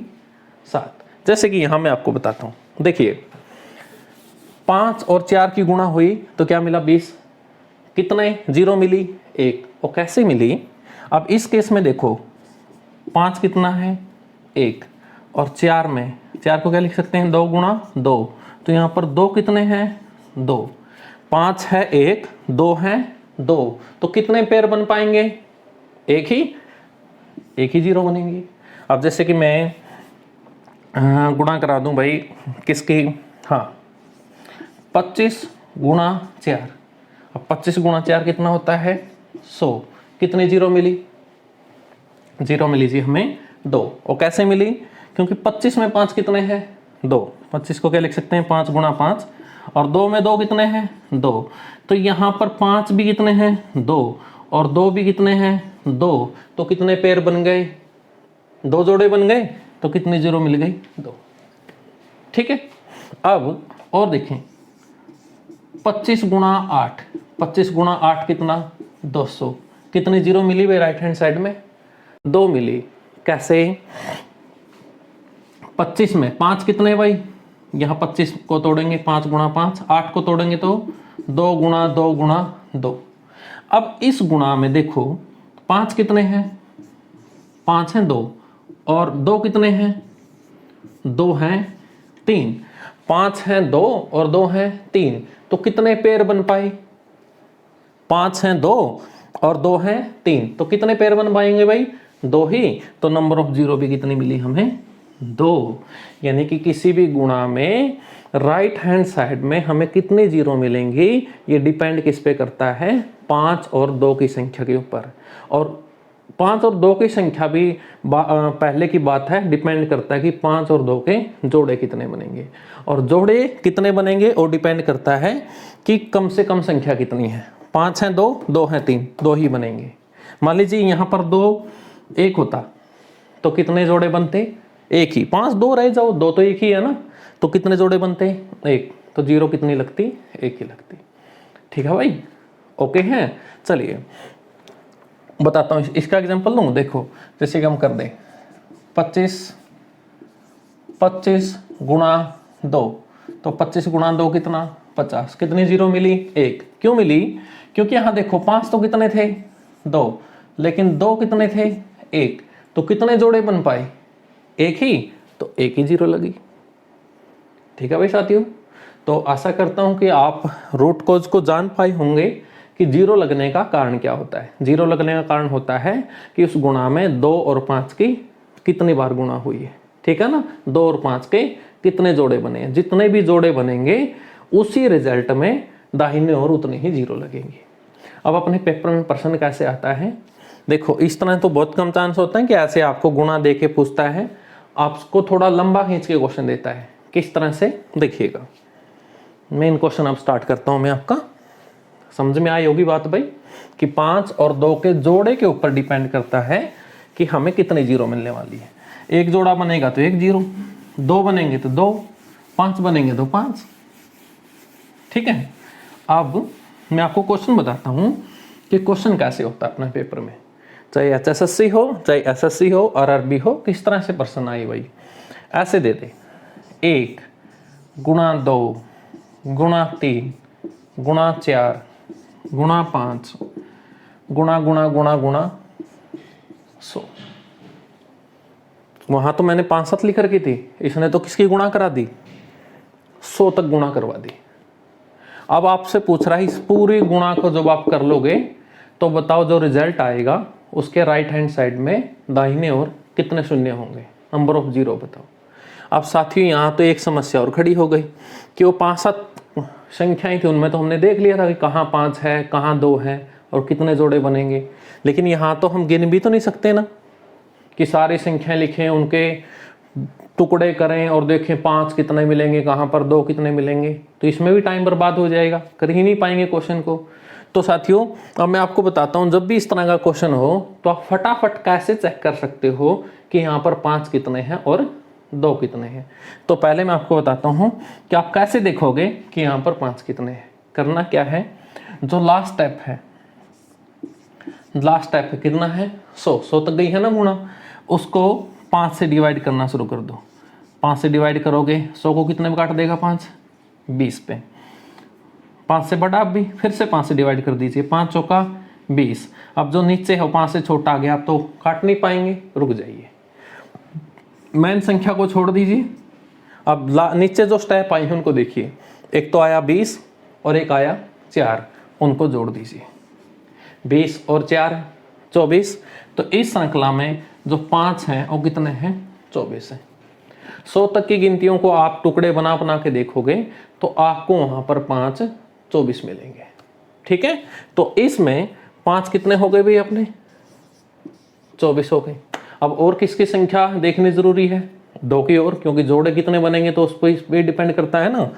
7। जैसे कि यहां मैं आपको बताता हूं, देखिए 5 और 4 की गुणा हुई तो क्या मिला? 20। कितने जीरो मिली? 1। और कैसे मिली? अब इस केस में देखो 5 कितना है? 1। और 4 में 4 को क्या लिख सकते हैं? 2 गुणा 2। तो यहाँ पर 2 कितने हैं? 2। 5 है 1, 2 है 2, तो कितने पेयर बन पाएंगे? एक ही जीरो बनेंगे। अब जैसे कि मैं गुणा करा दूं भाई किसकी? हाँ, 25 गुणा 4। अब 25 गुणा 4 कितना होता है? 100। कितनी जीरो मिली? जीरो मिली जी हमें 2। और कैसे मिली? क्योंकि 25 में 5 कितने हैं? 2। 25 को क्या लिख सकते हैं? 5 गुणा 5। और 2 में 2 कितने हैं? 2। तो यहाँ पर 5 भी कितने हैं? 2। और 2 भी कितने हैं? 2। तो कितने पेयर बन गए? 2 जोड़े बन गए। तो कितनी जीरो मिल गई? 2। ठीक है, अब और देखें 25 गुणा 8। 25 गुणा 8 कितना? 200। कितनी जीरो मिली भाई राइट हैंड साइड में? 2 मिली। कैसे? 25 में 5 कितने भाई? यहाँ 25 को तोड़ेंगे 5 गुणा 5, 8 को तोड़ेंगे तो 2 गुणा 2 गुणा 2। अब इस गुणा में देखो 5 कितने हैं? 5 हैं 2, और 2 कितने हैं? 2 हैं 3। 5 हैं 2 और 2 हैं 3, तो कितने पेयर बन पाए? 5 हैं 2 और 2 हैं 3, तो कितने पेयर बन पाएंगे भाई? 2 ही। तो नंबर ऑफ जीरो भी कितनी मिली हमें? 2। यानी कि किसी भी गुणा में राइट हैंड साइड में हमें कितने जीरो मिलेंगे ये डिपेंड किस पे करता है? 5 और 2 की संख्या के ऊपर। और 5 और 2 की संख्या भी पहले की बात है, डिपेंड करता है कि 5 और 2 के जोड़े कितने बनेंगे। और जोड़े कितने बनेंगे और डिपेंड करता है कि कम से कम संख्या कितनी है। 5 हैं 2, 2 हैं 3, 2 ही बनेंगे। मान लीजिए यहाँ पर 2 1 होता तो कितने जोड़े बनते? 1 ही। 5 2 रह जाओ, 2 तो 1 ही है ना, तो कितने जोड़े बनते? 1। तो जीरो कितनी लगती? 1 ही लगती। ठीक है भाई, ओके हैं। चलिए बताता हूँ, इसका एग्जांपल लूँ। देखो जैसे कि हम कर दें 25 गुणा 2, तो 25 गुणा 2 कितना? 50। कितनी जीरो मिली? 1। क्यों मिली? क्योंकि यहाँ देखो 5 तो कितने थे? 2, लेकिन 2 कितने थे? 1, तो कितने जोड़े बन पाए? 1 ही, तो 1 ही जीरो लगी। ठीक है भाई साथियों, तो आशा करता हूं कि आप रूट कॉज को जान पाए होंगे कि जीरो लगने का कारण क्या होता है। जीरो लगने का कारण होता है कि उस गुणा में 2 और 5 की कितनी बार गुणा हुई है। ठीक है ना, 2 और 5 के कितने जोड़े बने हैं। जितने भी जोड़े बनेंगे उसी रिजल्ट में दाहिने और उतने ही जीरो लगेंगे। अब अपने पेपर में प्रश्न कैसे आता है? देखो इस तरह तो बहुत कम चांस होता है कि ऐसे आपको गुणा दे के पूछता है, आपको थोड़ा लंबा खींच के क्वेश्चन देता है। किस तरह से देखिएगा, मेन क्वेश्चन अब स्टार्ट करता हूं मैं। आपका समझ में आई होगी बात भाई कि 5 और 2 के जोड़े के ऊपर डिपेंड करता है कि हमें कितने जीरो मिलने वाली है। एक जोड़ा बनेगा तो 1 जीरो, 2 बनेंगे तो 2, 5 बनेंगे तो 5। ठीक है, अब मैं आपको क्वेश्चन बताता हूं कि क्वेश्चन कैसे होता है अपने पेपर में। चाहे HSSC हो, चाहे SSC हो, RRB हो, किस तरह से प्रश्न आए भाई, ऐसे दे दे 1 गुणा 2 गुणा 3 गुणा 4 गुणा 5 गुणा गुणा गुणा गुणा 100। वहां तो मैंने 5-7 लिख रखी थी, इसने तो किसकी गुणा करा दी, 100 तक गुणा करवा दी। अब आपसे पूछ रहा है इस पूरी गुणा को जब आप कर लोगे तो बताओ जो रिजल्ट आएगा उसके राइट हैंड साइड में दाहिने ओर कितने शून्य होंगे, नंबर ऑफ जीरो बताओ। अब साथियों यहाँ तो एक समस्या और खड़ी हो गई कि वो 5-7 संख्याएं थी, उनमें तो हमने देख लिया था कि कहाँ 5 है, कहाँ 2 है और कितने जोड़े बनेंगे, लेकिन यहाँ तो हम गिन भी तो नहीं सकते ना कि सारी संख्याएं लिखें, उनके टुकड़े करें और देखें 5 कितने मिलेंगे, कहाँ पर 2 कितने मिलेंगे, तो इसमें भी टाइम बर्बाद हो जाएगा, कर ही नहीं पाएंगे क्वेश्चन को। तो साथियों अब मैं आपको बताता हूँ, जब भी इस तरह का क्वेश्चन हो तो आप फटाफट कैसे चेक कर सकते हो कि यहाँ पर 5 कितने हैं और 2 कितने हैं। तो पहले मैं आपको बताता हूँ कि आप कैसे देखोगे कि यहाँ पर 5 कितने हैं। करना क्या है, जो लास्ट स्टेप है, लास्ट स्टेप कितना है 100 तक गई है ना गुणा, उसको 5 से डिवाइड करना शुरू कर दो। 5 से डिवाइड करोगे 100 को कितने में काट देगा 5, 20 पे। 5 से बड़ा, अब भी फिर से 5 से डिवाइड कर दीजिए, 5 चौका 20। अब जो नीचे हो 5 से छोटा आ गया, आप तो काट नहीं पाएंगे, रुक जाइए, मेन संख्या को छोड़ दीजिए। अब नीचे जो स्टेप आई है उनको देखिए, एक तो आया 20 और एक आया 4, उनको जोड़ दीजिए, 20 और 4 24। तो इस श्रृंखला में जो 5 हैं वो कितने हैं, 24 हैं। 100 तक की गिनतियों को आप टुकड़े बना बना के देखोगे तो आपको वहां पर 5 24 मिलेंगे। ठीक है, तो इसमें 5 कितने हो गए भाई अपने, 24 हो गए। अब और किसकी संख्या देखनी जरूरी है, 2 की ओर, क्योंकि जोड़े कितने बनेंगे तो उस पर डिपेंड करता है ना।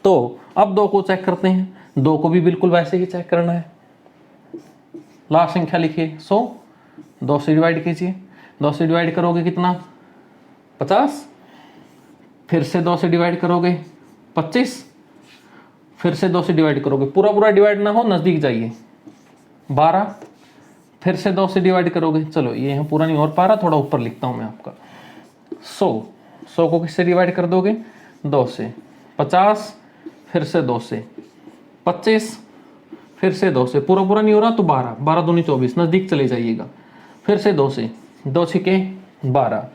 तो अब 2 को चेक करते हैं, 2 को भी बिल्कुल वैसे ही चेक करना है। लास्ट संख्या लिखिए 100, 2 से डिवाइड कीजिए, 2 से डिवाइड करोगे कितना 50, फिर से 2 से डिवाइड करोगे 25, फिर से 2 से डिवाइड करोगे, पूरा पूरा डिवाइड ना हो, नजदीक जाइए 12, फिर से 2 से डिवाइड करोगे, चलो ये यहाँ पूरा नहीं हो पा रहा, थोड़ा ऊपर लिखता हूँ मैं आपका, 100 को किससे डिवाइड कर दोगे 2 से, 50, फिर से 2 से, 25, फिर से 2 से, पूरा पूरा नहीं हो रहा तो 12, 12 दूनी 24, नजदीक चले जाइएगा, फिर से 2 से, 2 छिके 12,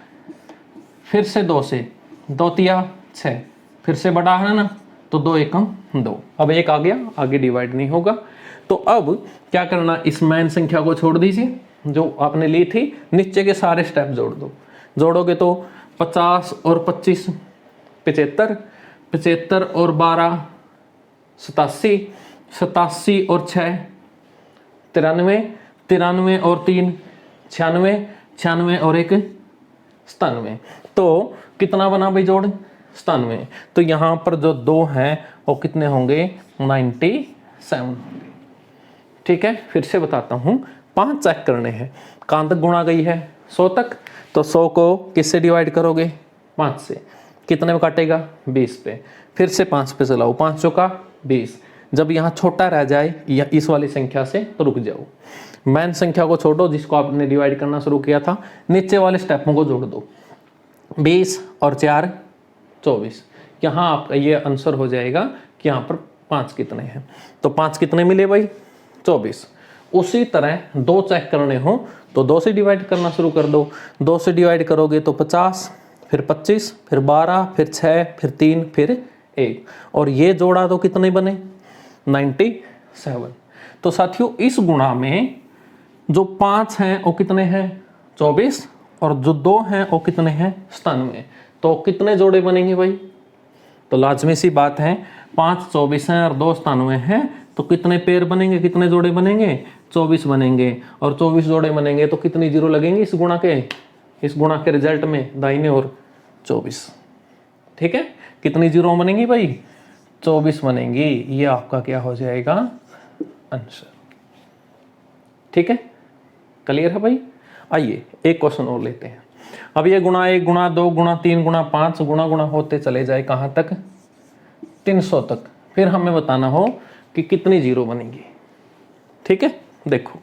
फिर से 2 से, 2 तिया 6, फिर से बड़ा है ना तो 2 एकम 2, अब 1 आ गया, आगे डिवाइड नहीं होगा। तो अब क्या करना, इस मैन संख्या को छोड़ दीजिए जो आपने ली थी, नीचे के सारे स्टेप जोड़ दो। जोड़ोगे तो 50 और 25 75, 75 और 12 87, 87 और 6 93, 93 और 3 96, 96 और 1 97। तो कितना बना भाई जोड़ 97। तो यहाँ पर जो 2 हैं वो कितने होंगे 97 होंगे। ठीक है, फिर से बताता हूँ, 5 चेक करने हैं, कहाँ तक गुणा गई है 100 तक, तो 100 को किससे डिवाइड करोगे 5 से, कितने में काटेगा 20 पे, फिर से 5 पे चलाओ, 5 चौका 20। जब यहाँ छोटा रह जाए या इस वाली संख्या से तो रुक जाओ, मैन संख्या को छोड़ो जिसको आपने डिवाइड करना शुरू किया था, नीचे वाले स्टेपों को जोड़ दो, 20 और 4 24। यहाँ आपका ये आंसर हो जाएगा कि यहाँ पर 5 कितने हैं, तो 5 कितने मिले भाई 24। उसी तरह 2 चेक करने हो तो 2 से डिवाइड करना शुरू कर दो, 2 से डिवाइड करोगे तो 50, फिर 25, फिर 12, फिर 6, फिर 3, फिर 1, और ये जोड़ा तो कितने बने 97। तो साथियों इस गुणा में जो 5 हैं वो कितने हैं 24, और जो 2 हैं वो कितने हैं 97। तो कितने जोड़े बनेंगे भाई, तो लाजमी सी बात है 5 24 हैं और 2 97 हैं, तो कितने पेयर बनेंगे, कितने जोड़े बनेंगे 24 बनेंगे, और 24 जोड़े बनेंगे तो कितनी जीरो लगेंगी इस गुणा के रिजल्ट में दाहिने और 24। ठीक है, कितनी जीरो बनेंगी भाई 24 बनेंगी, ये आपका क्या हो जाएगा आंसर। ठीक है, क्लियर है भाई। आइए एक क्वेश्चन और लेते हैं। अब ये गुणा 1 गुणा 2 गुणा 3 गुणा 5 गुणा गुणा होते चले जाए कहाँ तक 300 तक, फिर हमें बताना हो कि कितनी जीरो बनेगी। ठीक है, देखो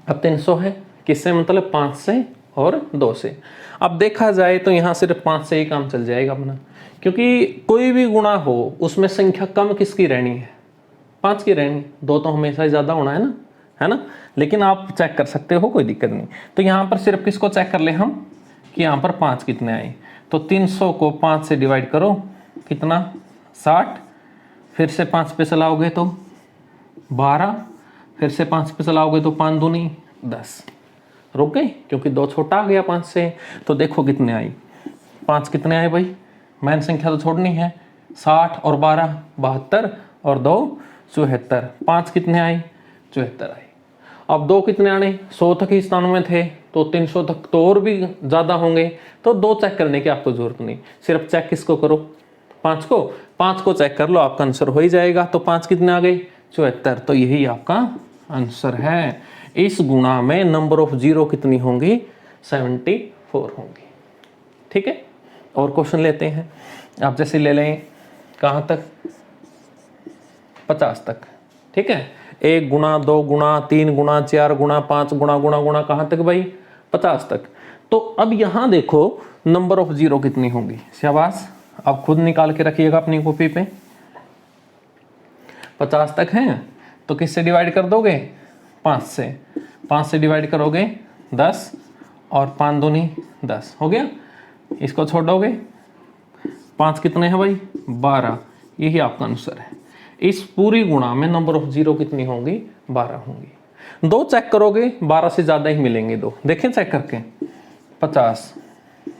अब 300 है किससे, मतलब 5 से और 2 से। अब देखा जाए तो यहाँ सिर्फ 5 से ही काम चल जाएगा अपना, क्योंकि कोई भी गुणा हो उसमें संख्या कम किसकी रहनी है, 5 की रहनी, 2 तो हमेशा ही ज़्यादा होना है ना। लेकिन आप चेक कर सकते हो, कोई दिक्कत नहीं। तो यहाँ पर सिर्फ किसको चेक कर ले हम कि यहाँ पर 5 कितने आए। तो 300 को 5 से डिवाइड करो, कितना 60, फिर से 5 पे चलाओगे तो 12, फिर से 5 पे चलाओगे तो 5 दूनी 10, रुक गए क्योंकि 2 छोटा आ गया 5 से। तो देखो कितने आई, 5 कितने आए भाई, मैन संख्या तो छोड़नी है, 60 और 12 72 और 2 74, 5 कितने आए 74 आए। अब 2 कितने आने, 100 तक ही स्थानों में थे, तो 300 तक तो और भी ज़्यादा होंगे। तो 2 चेक करने की आपको जरूरत नहीं, सिर्फ चेक किसको करो, 5 को चेक कर लो, आपका आंसर हो ही जाएगा। तो 5 कितने आ गए 74, तो यही आपका आंसर है। इस गुणा में नंबर ऑफ जीरो कितनी होंगी, 74 होंगी। ठीक है, और क्वेश्चन लेते हैं। आप जैसे ले लें कहाँ तक, 50 तक। ठीक है, 1 गुणा 2 गुणा 3 गुणा 4 गुणा 5 गुणा गुणा गुणा कहाँ तक भाई, 50 तक। तो अब यहाँ देखो नंबर ऑफ जीरो कितनी होंगी, शाबाश, आप खुद निकाल के रखिएगा अपनी कॉपी पे। 50 तक हैं तो किससे डिवाइड कर दोगे, 5 से। 5 से डिवाइड करोगे 10 और 5 दूनी 10, हो गया। इसको छोड़ोगे, 5 कितने हैं भाई 12, यही आपका आंसर है। इस पूरी गुणा में नंबर ऑफ जीरो कितनी होंगी, 12 होंगी। 2 चेक करोगे 12 से ज़्यादा ही मिलेंगे 2, देखें चेक करके। 50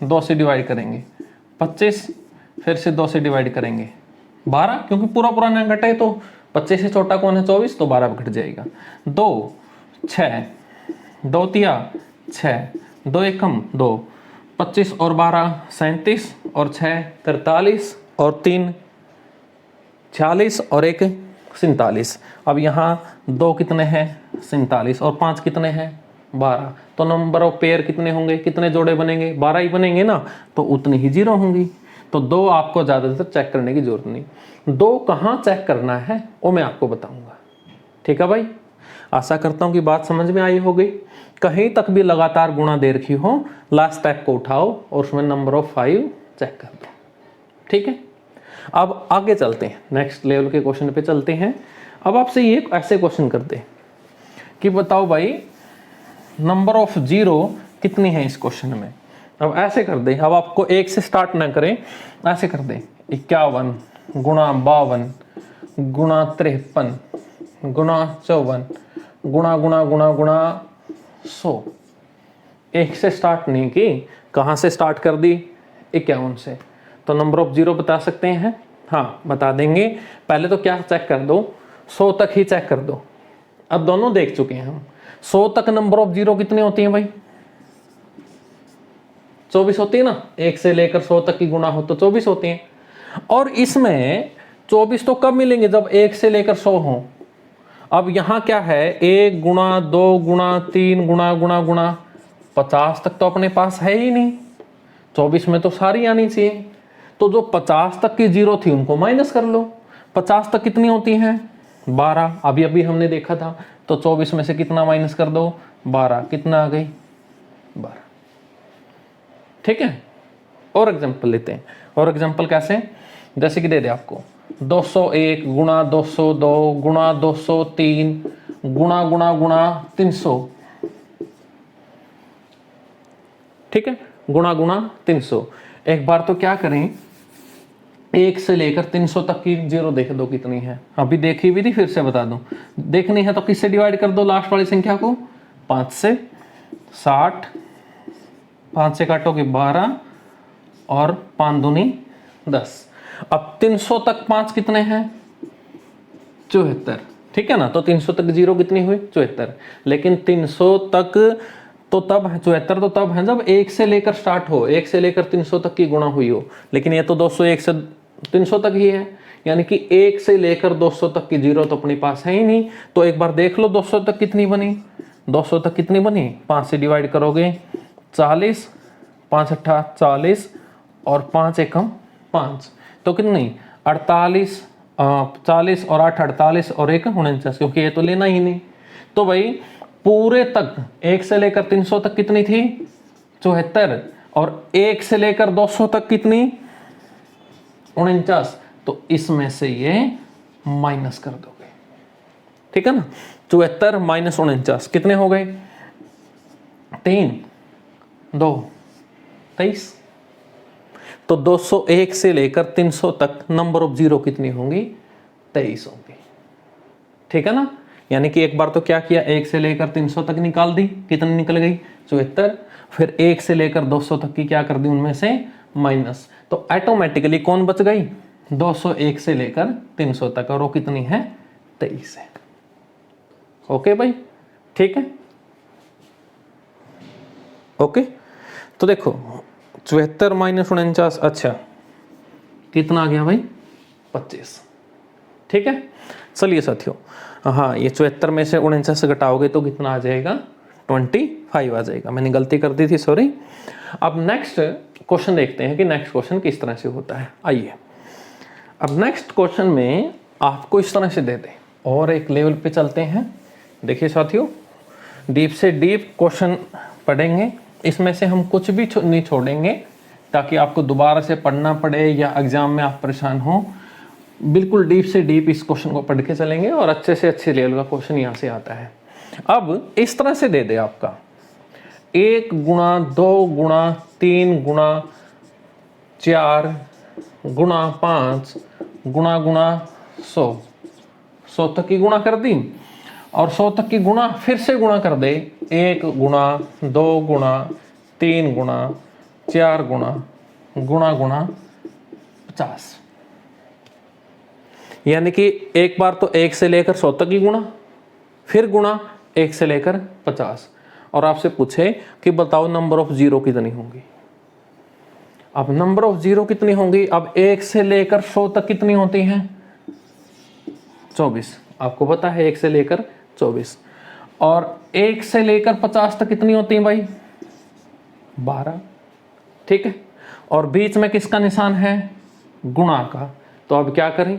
2 से डिवाइड करेंगे 25, फिर से 2 से डिवाइड करेंगे 12, क्योंकि पूरा पूरा ना घटे तो 25 से छोटा कौन है 24, तो 12 घट जाएगा। 2 6 2 तिया 6, 2 एकम 2, 25 और 12 37 और 6 43 और 3 46 और 1 47। अब यहाँ 2 कितने हैं 47 और 5 कितने हैं 12, तो नंबर ऑफ पेयर कितने होंगे, कितने जोड़े बनेंगे, 12 ही बनेंगे ना, तो उतनी ही जीरो होंगी। तो 2 आपको ज़्यादातर चेक करने की जरूरत नहीं। 2 कहाँ चेक करना है वो मैं आपको बताऊंगा। ठीक है भाई, आशा करता हूँ कि बात समझ में आई होगी। कहीं तक भी लगातार गुणा दे रखी हो, लास्ट स्टेप को उठाओ और उसमें नंबर ऑफ 5 चेक कर दो। ठीक है, अब आगे चलते हैं, नेक्स्ट लेवल के क्वेश्चन पे चलते हैं। अब आपसे ये ऐसे क्वेश्चन करते हैं कि बताओ भाई नंबर ऑफ जीरो कितनी है इस क्वेश्चन में। अब ऐसे कर दे, अब आपको 1 से स्टार्ट ना करें, ऐसे कर दे 51 गुणा 52 गुणा 53 गुणा 54 गुणा गुणा गुणा गुणा 100। 1 से स्टार्ट नहीं की, कहाँ से स्टार्ट कर दी, 51 से। तो नंबर ऑफ जीरो बता सकते हैं, हाँ बता देंगे। पहले तो क्या चेक कर दो, 100 तक ही चेक कर दो। अब दोनों देख चुके हैं हम, 100 तक नंबर ऑफ जीरो कितनी होती है भाई, 24 होती है ना। 1 से लेकर 100 तक की गुणा हो तो 24 होती है। और इसमें 24 तो कब मिलेंगे, जब 1 से लेकर 100 हो। अब यहाँ क्या है, 1 गुणा 2 गुणा 3 गुणा गुणा गुणा 50 तक तो अपने पास है ही नहीं, 24 में तो सारी आनी चाहिए। तो जो 50 तक की जीरो थी उनको माइनस कर लो। 50 तक कितनी होती हैं 12, अभी अभी हमने देखा था। तो 24 में से कितना माइनस कर दो 12, कितना आ गई 12। ठीक है, और एग्जांपल लेते हैं। और एग्जांपल कैसे, जैसे कि दे दे आपको 201 गुणा 202 गुणा 203 गुणा गुणा गुणा 300। ठीक है, गुणा गुणा 300। एक बार तो क्या करें, 1 से लेकर 300 तक की जीरो देख दो कितनी है, अभी देखी भी थी फिर से बता दूं। देखनी है तो किससे डिवाइड कर दो लास्ट वाली संख्या को, 5 से। 60, 5 से काटोगे 12 और 5 दूनी 10। अब 300 तक 5 कितने हैं 74। ठीक है ना, तो 300 तक जीरो कितनी हुई 74। लेकिन 300 तक तो तब है 74, तो तब है जब 1 से लेकर स्टार्ट हो, 1 से लेकर 300 तक की गुणा हुई हो। लेकिन ये तो 201 से 300 तक ही है, यानी कि 1 से लेकर 200 तक की जीरो तो अपने पास है ही नहीं। तो एक बार देख लो 200 तक कितनी बनी, 200 तक कितनी बनी, 5 से डिवाइड करोगे 40, 5 अट्ठा 40 और 5 एकम 5, तो कितनी 48, 40 और 8 48 और 1 49, क्योंकि ये तो लेना ही नहीं। तो भाई पूरे तक 1 से लेकर 300 तक कितनी थी 74, और 1 से लेकर 200 तक कितनी 49। तो इसमें से ये माइनस कर दोगे, ठीक है ना। 74 माइनस 49 कितने हो गए 3 2 23। तो 201 से लेकर 300 तक नंबर ऑफ जीरो कितनी होंगी 23 होंगी, ठीक है ना। यानी कि एक बार तो क्या किया 1 से लेकर 300 तक निकाल दी, कितनी निकल गई 74, फिर 1 से लेकर 200 तक की क्या कर दी उनमें से माइनस, तो ऑटोमेटिकली कौन बच गई 201 से लेकर 300 तक, और वो कितनी है 23 है। ओके भाई, ठीक है। ओके, तो देखो 74 माइनस 49, अच्छा कितना आ गया भाई 25, ठीक है। चलिए साथियों, हाँ ये 74 में से 49 घटाओगे तो कितना आ जाएगा 25 आ जाएगा। मैंने गलती कर दी थी, सॉरी। अब नेक्स्ट क्वेश्चन देखते हैं कि नेक्स्ट क्वेश्चन किस तरह से होता है। आइए, अब नेक्स्ट क्वेश्चन में आपको इस तरह से दे दे और एक लेवल पे चलते हैं। देखिए साथियों, डीप से डीप क्वेश्चन पढ़ेंगे, इसमें से हम कुछ भी नहीं छोड़ेंगे ताकि आपको दोबारा से पढ़ना पड़े या एग्जाम में आप परेशान हो। बिल्कुल डीप से डीप इस क्वेश्चन को पढ़ के चलेंगे और अच्छे से अच्छे लेवल का क्वेश्चन यहाँ से आता है। अब इस तरह से दे दे आपका 1 गुणा 2 गुणा 3 गुणा 4 गुणा 5 गुणा गुणा 100 तक की गुणा कर दी, और 100 तक की गुणा फिर से गुणा कर दे 1 गुणा 2 गुणा 3 गुणा 4 गुणा गुणा गुणा 50। यानी कि एक बार तो 1 से लेकर 100 तक की गुणा, फिर गुणा 1 से लेकर 50, और आपसे पूछे कि बताओ नंबर ऑफ जीरो कितनी होंगी। अब नंबर ऑफ जीरो कितनी होंगी, अब 1 से लेकर 100 तक कितनी होती हैं 24, आपको पता है 1 से लेकर 24, और 1 से लेकर 50 तक कितनी होती हैं भाई 12, ठीक है। और बीच में किसका निशान है गुणा का, तो अब क्या करें,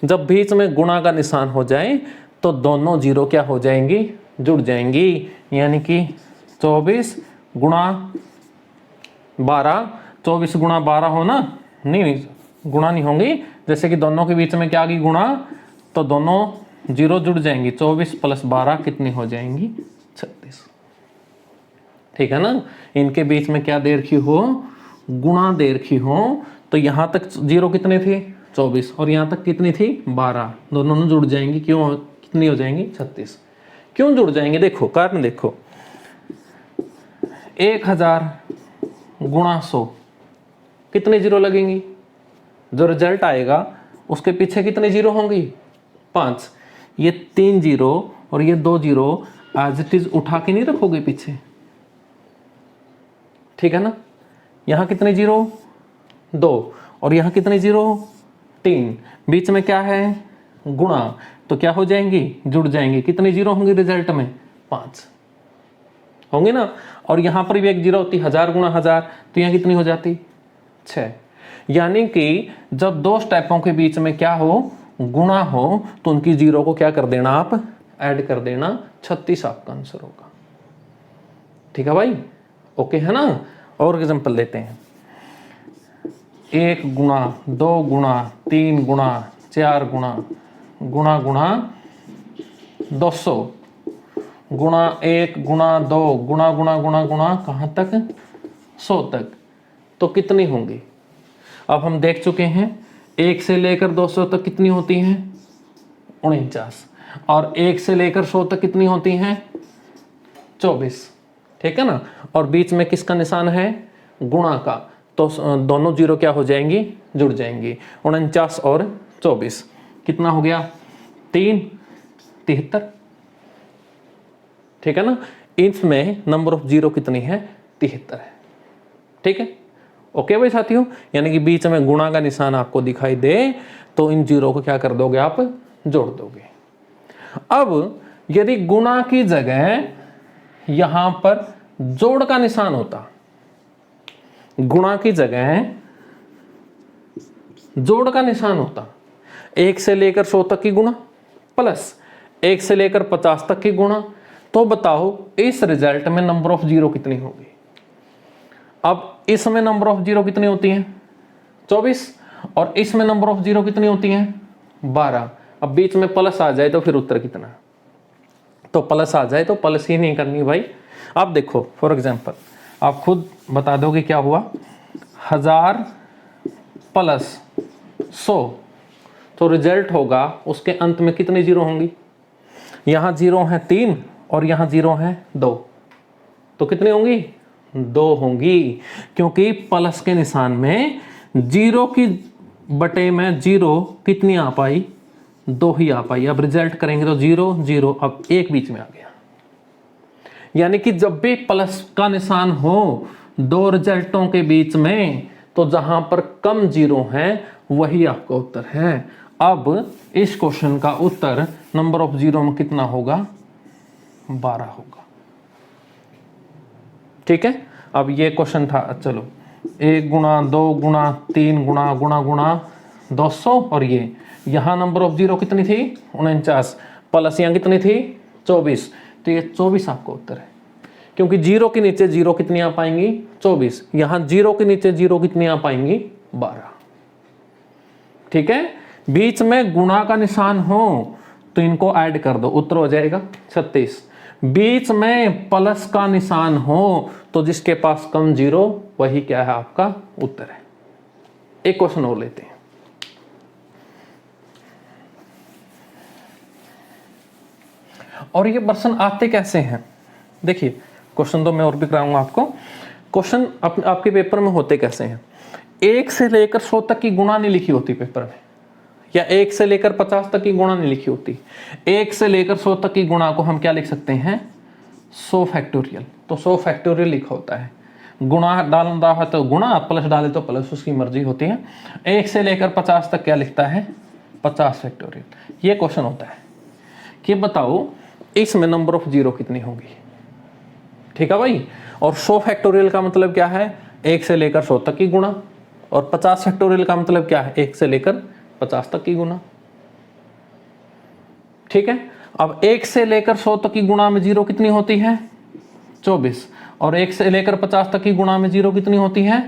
जब बीच में गुणा का निशान हो जाए तो दोनों जीरो क्या हो जाएंगी जुड़ जाएंगी। यानी कि 24 गुणा 12, 24 गुणा 12 हो ना, नहीं गुणा नहीं होंगी, जैसे कि दोनों के बीच में क्या आ गई गुणा, तो दोनों जीरो जुड़ जाएंगी। 24 प्लस 12 कितनी हो जाएंगी 36, ठीक है ना। इनके बीच में क्या दे रखी हो गुणा दे रखी हो, तो यहां तक जीरो कितने थे 24, और यहां तक कितनी थी 12, दोनों जुड़ जाएंगी। क्यों कितनी हो जाएंगी 36। क्यों जुड़ जाएंगे, देखो कारण देखो, 1000 गुणा 100 कितने जीरो लगेंगी, जो रिजल्ट आएगा उसके पीछे कितने जीरो होंगी 5। ये 3 जीरो और ये 2 जीरो एज इट इज उठा के नहीं रखोगे पीछे, ठीक है ना। यहां कितने जीरो 2, और यहां कितने जीरो 3, बीच में क्या है गुणा, तो क्या हो जाएंगी जुड़ जाएंगी। कितने जीरो होंगे रिजल्ट में 5 होंगे ना। और यहां पर भी एक जीरो होती 1000 गुणा 1000, तो यहां कितनी हो जाती 6। यानी कि जब दो स्टेपों के बीच में क्या हो गुणा हो, तो उनकी जीरो को क्या कर देना आप ऐड कर देना, 36 आपका आंसर होगा, ठीक है भाई। ओके है ना। और एग्जांपल लेते हैं, 1 गुणा 2 गुणा 3 गुणा 4 गुणा गुणा गुणा 200 गुणा 1 गुणा 2 गुणा गुणा गुणा गुणा कहाँ तक 100 तक, तो कितनी होंगी। अब हम देख चुके हैं 1 से लेकर 200 तक कितनी होती हैं 49, और 1 से लेकर 100 तक कितनी होती हैं 24, ठीक है ना। और बीच में किसका निशान है गुणा का, तो दोनों जीरो क्या हो जाएंगी जुड़ जाएंगी। 49 और 24 कितना हो गया 3 73, ठीक है ना। इसमें नंबर ऑफ जीरो कितनी है 73 है, ठीक है। ओके भाई साथियों, यानी कि बीच में गुणा का निशान आपको दिखाई दे तो इन जीरो को क्या कर दोगे आप जोड़ दोगे। अब यदि गुणा की जगह यहां पर जोड़ का निशान होता, गुणा की जगह जोड़ का निशान होता, 1 से लेकर 100 तक की गुणा प्लस 1 से लेकर 50 तक की गुणा, तो बताओ इस रिजल्ट में नंबर ऑफ जीरो कितनी होगी। अब इसमें नंबर ऑफ जीरो कितनी होती है 24 और इसमें नंबर ऑफ जीरो कितनी होती है 12। अब बीच में प्लस आ जाए तो फिर उत्तर कितना, तो प्लस आ जाए तो प्लस ही नहीं करनी भाई। आप देखो फॉर एग्जांपल आप खुद बता दोगे क्या हुआ, 1000 प्लस 100 तो रिजल्ट होगा उसके अंत में कितनी जीरो होंगी, यहां जीरो है 3 और यहां जीरो है 2, तो कितनी होंगी 2 होंगी, क्योंकि प्लस के निशान में जीरो की बटे में जीरो कितनी आ पाई 2 ही आ पाई। अब रिजल्ट करेंगे तो 0 0, अब एक बीच में आ गया। यानी कि जब भी प्लस का निशान हो दो रिजल्टों के बीच में तो जहां पर कम जीरो है वही आपका उत्तर है। अब इस क्वेश्चन का उत्तर नंबर ऑफ जीरो में कितना होगा 12 होगा। ठीक है, अब ये क्वेश्चन था, चलो 1 गुणा 2 गुणा 3 गुणा गुणा गुणा 200 और ये यहां नंबर ऑफ जीरो कितनी थी 49 प्लस यहां कितनी थी 24, तो ये 24 आपका उत्तर है, क्योंकि जीरो के नीचे जीरो कितनी आ पाएंगी 24, यहां जीरो के नीचे जीरो कितनी आ पाएंगी 12। ठीक है, बीच में गुणा का निशान हो तो इनको ऐड कर दो, उत्तर हो जाएगा 36। बीच में प्लस का निशान हो तो जिसके पास कम जीरो वही क्या है आपका उत्तर है। एक क्वेश्चन और लेते हैं। और ये प्रश्न आते कैसे हैं, देखिए क्वेश्चन तो मैं और भी कराऊंगा आपको। क्वेश्चन आपके पेपर में होते कैसे हैं, 1 से लेकर 100 तक की गुणा नहीं लिखी होती पेपर में, या 1 से लेकर 50 तक की गुणा नहीं लिखी होती। 1 से लेकर 100 तक की गुणा को हम क्या लिख सकते हैं 100 फैक्टोरियल, तो 100 फैक्टोरियल लिखा होता है। गुणा डालना है तो गुणा, प्लस डाले तो प्लस, उसकी मर्जी होती है। 1 से लेकर 50 तक क्या लिखता है 50 फैक्टोरियल। ये क्वेश्चन होता है कि बताओ इसमें नंबर ऑफ जीरो कितनी होगी। ठीक है भाई, और 100 फैक्टोरियल का मतलब क्या है 1 से लेकर 100 तक की गुणा, और 50 फैक्टोरियल का मतलब क्या है 1 से लेकर 50 तक की गुणा। ठीक है, अब 1 से लेकर 100 तक की गुणा में जीरो कितनी होती है 24, और 1 से लेकर 50 तक की गुणा में जीरो कितनी होती है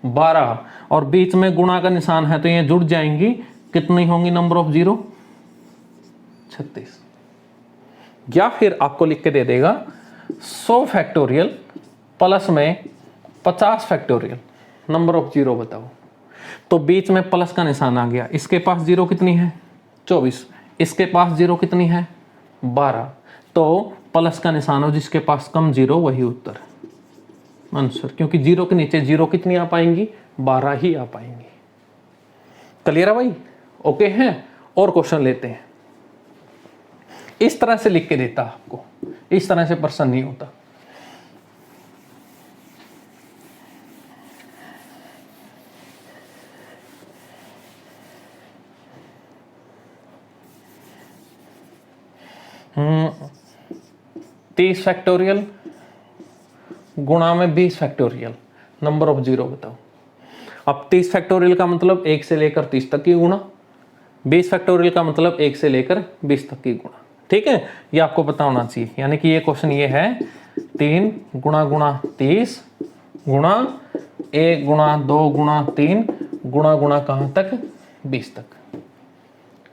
12, और बीच में गुणा का निशान है तो ये जुड़ जाएंगी, कितनी होंगी नंबर ऑफ जीरो 36। या फिर आपको लिख के दे देगा 100 फैक्टोरियल प्लस में 50 फैक्टोरियल, नंबर ऑफ जीरो बताओ। तो बीच में प्लस का निशान आ गया, इसके पास जीरो कितनी है 24, इसके पास जीरो कितनी है 12, तो प्लस का निशान हो जिसके पास कम जीरो वही उत्तर आंसर, क्योंकि जीरो के नीचे जीरो कितनी आ पाएंगी 12 ही आ पाएंगी। क्लियर है भाई, ओके हैं। और क्वेश्चन लेते हैं। इस तरह से लिख के देता आपको, इस तरह से प्रश्न नहीं होता। हम्म, 30 फैक्टोरियल गुणा में 20 फैक्टोरियल, नंबर ऑफ जीरो बताओ। अब 30 फैक्टोरियल का मतलब 1 से लेकर 30 तक की गुणा, 20 फैक्टोरियल का मतलब 1 से लेकर 20 तक की गुणा। ठीक है, ये आपको पता होना चाहिए। यानी कि ये क्वेश्चन ये है 3 गुणा गुणा 30 गुणा 1 गुणा 2 गुणा 3 गुणा गुणा कहां तक 20 तक।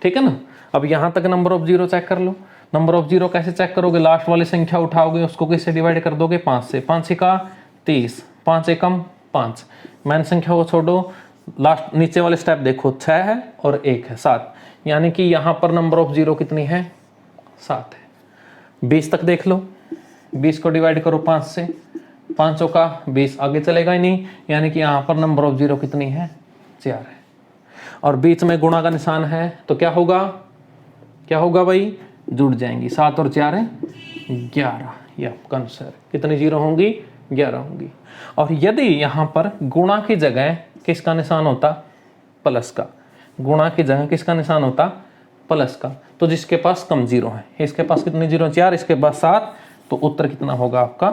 ठीक है ना, अब यहां तक नंबर ऑफ जीरो चेक कर लो। नंबर ऑफ जीरो कैसे चेक करोगे, लास्ट वाली संख्या उठाओगे उसको किससे डिवाइड कर दोगे 5 से, 5 का 30, 5 एकम 5, मैन संख्या को छोड़ो, लास्ट नीचे वाले स्टेप देखो 6 है और 1 है 7, यानी कि यहां पर नंबर ऑफ जीरो कितनी है 7 है। 20 तक देख लो, 20 को डिवाइड करो 5 से, 5 का 20 आगे चलेगा ही नहीं, यानी कि यहाँ पर नंबर ऑफ जीरो कितनी है 4 है। और बीच में गुणा का निशान है तो क्या होगा, क्या होगा भाई जुड़ जाएंगी, 7 और 4 है 11। ये आपका आंसर, कितनी जीरो होंगी 11 होंगी। और यदि यहाँ पर गुणा की जगह किसका निशान होता प्लस का, गुणा की जगह किसका निशान होता प्लस का, तो जिसके पास कम जीरो है, इसके पास कितने जीरो 4, इसके पास 7, तो उत्तर कितना होगा आपका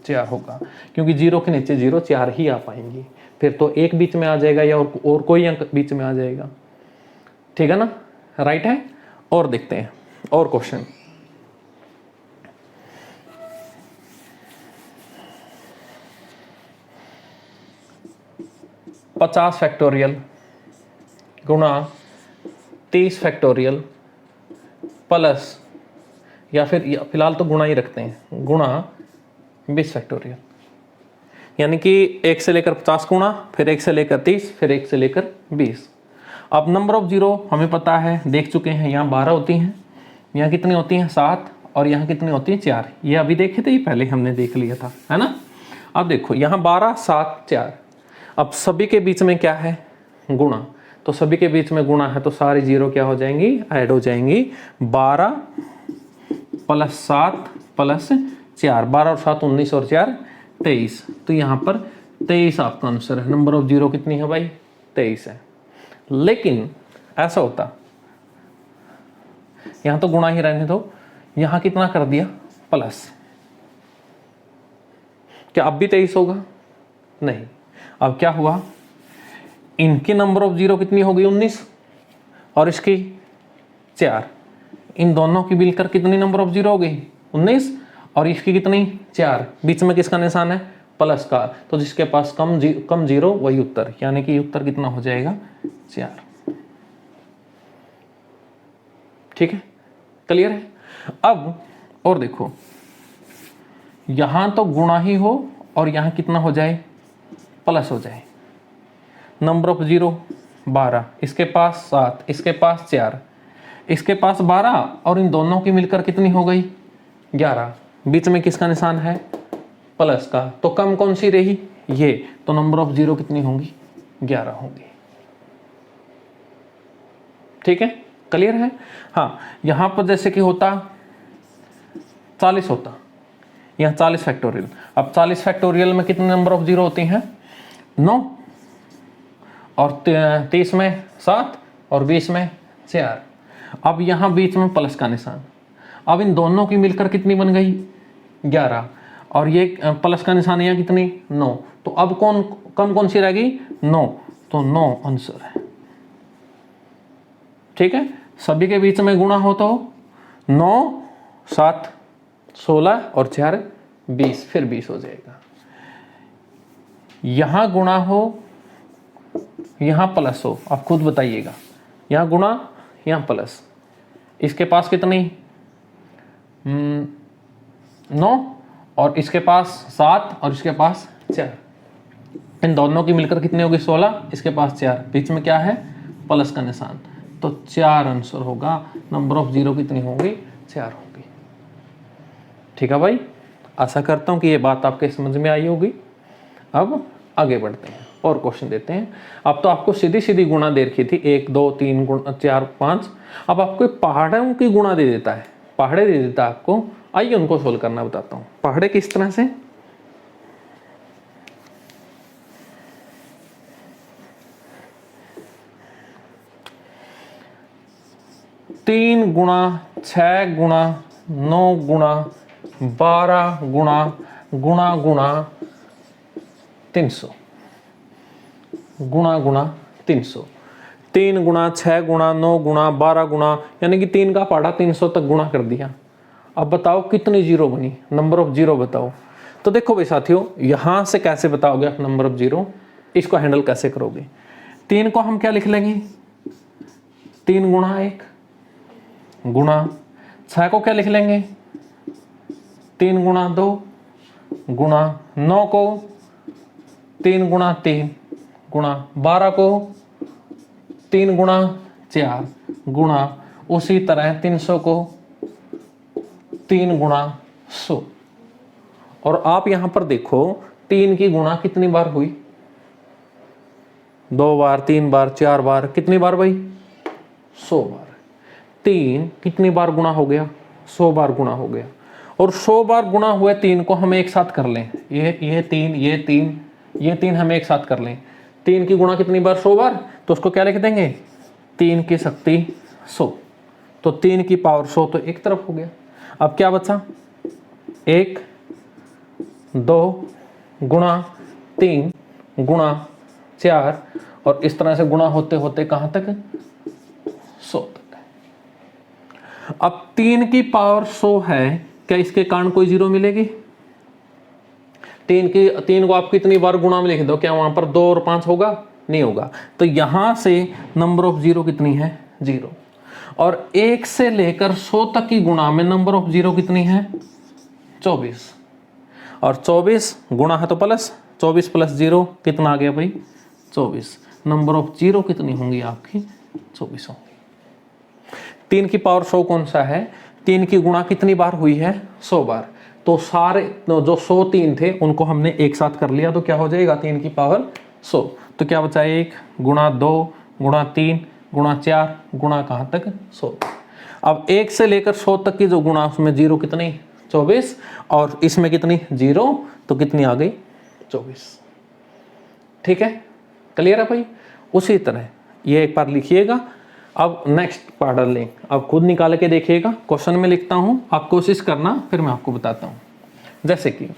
4 होगा, क्योंकि जीरो के नीचे जीरो 4 ही आ पाएंगी, फिर तो एक बीच में आ जाएगा या और कोई अंक बीच में आ जाएगा। ठीक है ना, राइट है। और देखते हैं और क्वेश्चन। 50 फैक्टोरियल गुणा 30 फैक्टोरियल प्लस, या फिर फिलहाल तो गुणा ही रखते हैं, गुणा 20 फैक्टोरियल, यानी कि 1 से लेकर 50 गुणा, फिर 1 से लेकर 30, फिर 1 से लेकर 20। अब नंबर ऑफ जीरो हमें पता है, देख चुके हैं, यहाँ 12 होती हैं, यहाँ कितनी होती हैं 7, और यहाँ कितनी होती हैं 4। ये अभी देखे थे, ये पहले हमने देख लिया था, है ना। अब देखो यहाँ 12, 7, 4। अब सभी के बीच में क्या है, गुणा, तो सभी के बीच में गुणा है तो सारी जीरो क्या हो जाएंगी, ऐड हो जाएंगी। 12 प्लस 7 प्लस 4, 12 और 7 19 और 4 23, तो यहाँ पर 23 आपका आंसर है। नंबर ऑफ जीरो कितनी है भाई, 23 है। लेकिन ऐसा होता, यहाँ तो गुणा ही रहने दो, यहाँ कितना कर दिया, प्लस, क्या अब भी 23 होगा, नहीं। अब क्या हुआ, इनकी नंबर ऑफ जीरो कितनी हो गई 19, और इसकी 4, इन दोनों की मिलकर कितनी नंबर ऑफ जीरो हो गई 19, और इसकी कितनी 4, बीच में किसका निशान है, प्लस का, तो जिसके पास कम जीरो वही उत्तर, यानी कि उत्तर कितना हो जाएगा 4। ठीक है, क्लियर है। अब और देखो, यहां तो गुणा ही हो और यहां कितना हो जाए, प्लस हो जाए। नंबर ऑफ जीरो 12, इसके पास 7, इसके पास 4, इसके पास 12, और इन दोनों की मिलकर कितनी हो गई 11, बीच में किसका निशान है, प्लस का, तो कम कौन सी रही, ये, तो नंबर ऑफ जीरो कितनी होंगी 11 होंगी। ठीक है, क्लियर है। हाँ, यहां पर जैसे कि होता 40 होता, यहाँ 40 फैक्टोरियल। अब 40 फैक्टोरियल में कितने नंबर ऑफ जीरो होती हैं, 9, और 30 में 7, और 20 में 4। अब यहाँ बीच में प्लस का निशान, अब इन दोनों की मिलकर कितनी बन गई 11, और ये प्लस का निशान यहाँ कितनी 9, तो अब कौन सी रहेगी 9, तो 9 आंसर है। ठीक है, सभी के बीच में गुणा हो तो 9, 7, 16, और 4 20, फिर 20 हो जाएगा। यहां गुणा हो, यहां प्लस हो, आप खुद बताइएगा, यहां गुणा यहां प्लस, इसके पास कितनी 9, और इसके पास 7, और इसके पास 4, इन दोनों की मिलकर कितनी होगी 16, इसके पास 4, बीच में क्या है प्लस का निशान, तो 4 आंसर होगा। नंबर ऑफ जीरो कितनी होगी 4 होगी। ठीक है भाई, आशा करता हूं कि ये बात आपके समझ में आई होगी। अब आगे बढ़ते हैं और क्वेश्चन देते हैं। अब तो आपको सीधी सीधी गुणा दे रखी थी, 1 2 3 4 5, अब आपको पहाड़ों की गुणा दे देता है, पहाड़े दे देता है आपको। आइए उनको सोल्व करना बताता हूँ। पहाड़े किस तरह से, तीन गुणा 6 गुणा 9 गुणा 12 गुणा गुणा गुणा 300, गुणा गुणा 300, 3 गुणा 6 गुणा 9 गुणा 12 गुणा, यानी कि 3 का पहाड़ा 300 तक गुणा कर दिया। अब बताओ कितनी जीरो बनी, नंबर ऑफ जीरो बताओ। तो देखो भाई साथियों, यहां से कैसे बताओगे आप नंबर ऑफ जीरो, इसको हैंडल कैसे करोगे। 3 को हम क्या लिख लेंगे, 3 गुणा 1 गुणा, 6 को क्या लिख लेंगे 3 गुणा 2 गुणा, 9 को 3 गुणा 3 गुणा, 12 को 3 गुणा 4 गुणा, उसी तरह 300 को 3 गुणा 100। और आप यहां पर देखो 3 की गुणा कितनी बार हुई, 2 बार 3 बार 4 बार, कितनी बार भाई 100 बार। 3 कितनी बार गुणा हो गया 100 बार गुणा हो गया। और 100 बार गुणा हुए 3 को हम एक साथ कर लें, ये 3 ये 3 हम एक साथ कर लें। 3 की गुणा कितनी बार 100 बार, तो उसको क्या लिख देंगे 3 की शक्ति 100, तो 3 की पावर 100 तो एक तरफ हो गया। अब क्या बचा 1 2 गुणा 3 गुणा 4, और इस तरह से गुणा होते होते कहां तक 100 तक। अब 3 की पावर 100 है, क्या इसके कारण कोई जीरो मिलेगी। 3 को आप कितनी बार गुणा में लिख दो, क्या वहां पर 2 और 5 होगा, नहीं होगा। तो यहां से नंबर ऑफ जीरो कितनी है? 0। और 1 से लेकर 100 तक की गुणा में नंबर ऑफ जीरो कितनी है? 24। और 24 गुणा है तो प्लस, 24 प्लस 0 कितना आ गया भाई? 24। नंबर ऑफ जीरो कितनी होंगी आपकी? 24 होंगी। 3 की पावर 100 कौन सा है? 3 की गुणा कितनी बार हुई है? 100 बार। तो सारे जो 103 थे उनको हमने एक साथ कर लिया, तो क्या हो जाएगा? 3 की पावर 100। तो क्या बचा? 1 गुणा 2 गुणा 3 गुणा 4 गुणा कहाँ तक? 100। अब 1 से लेकर 100 तक की जो गुणा, उसमें जीरो कितनी? 24। और इसमें कितनी? 0। तो कितनी आ गई? 24। ठीक है, क्लियर है भाई? उसी तरह ये एक बार लिखिएगा। अब नेक्स्ट पार्ट लें, अब खुद निकाल के देखिएगा। क्वेश्चन में लिखता हूं, आप कोशिश करना, फिर मैं आपको बताता हूं। जैसे कि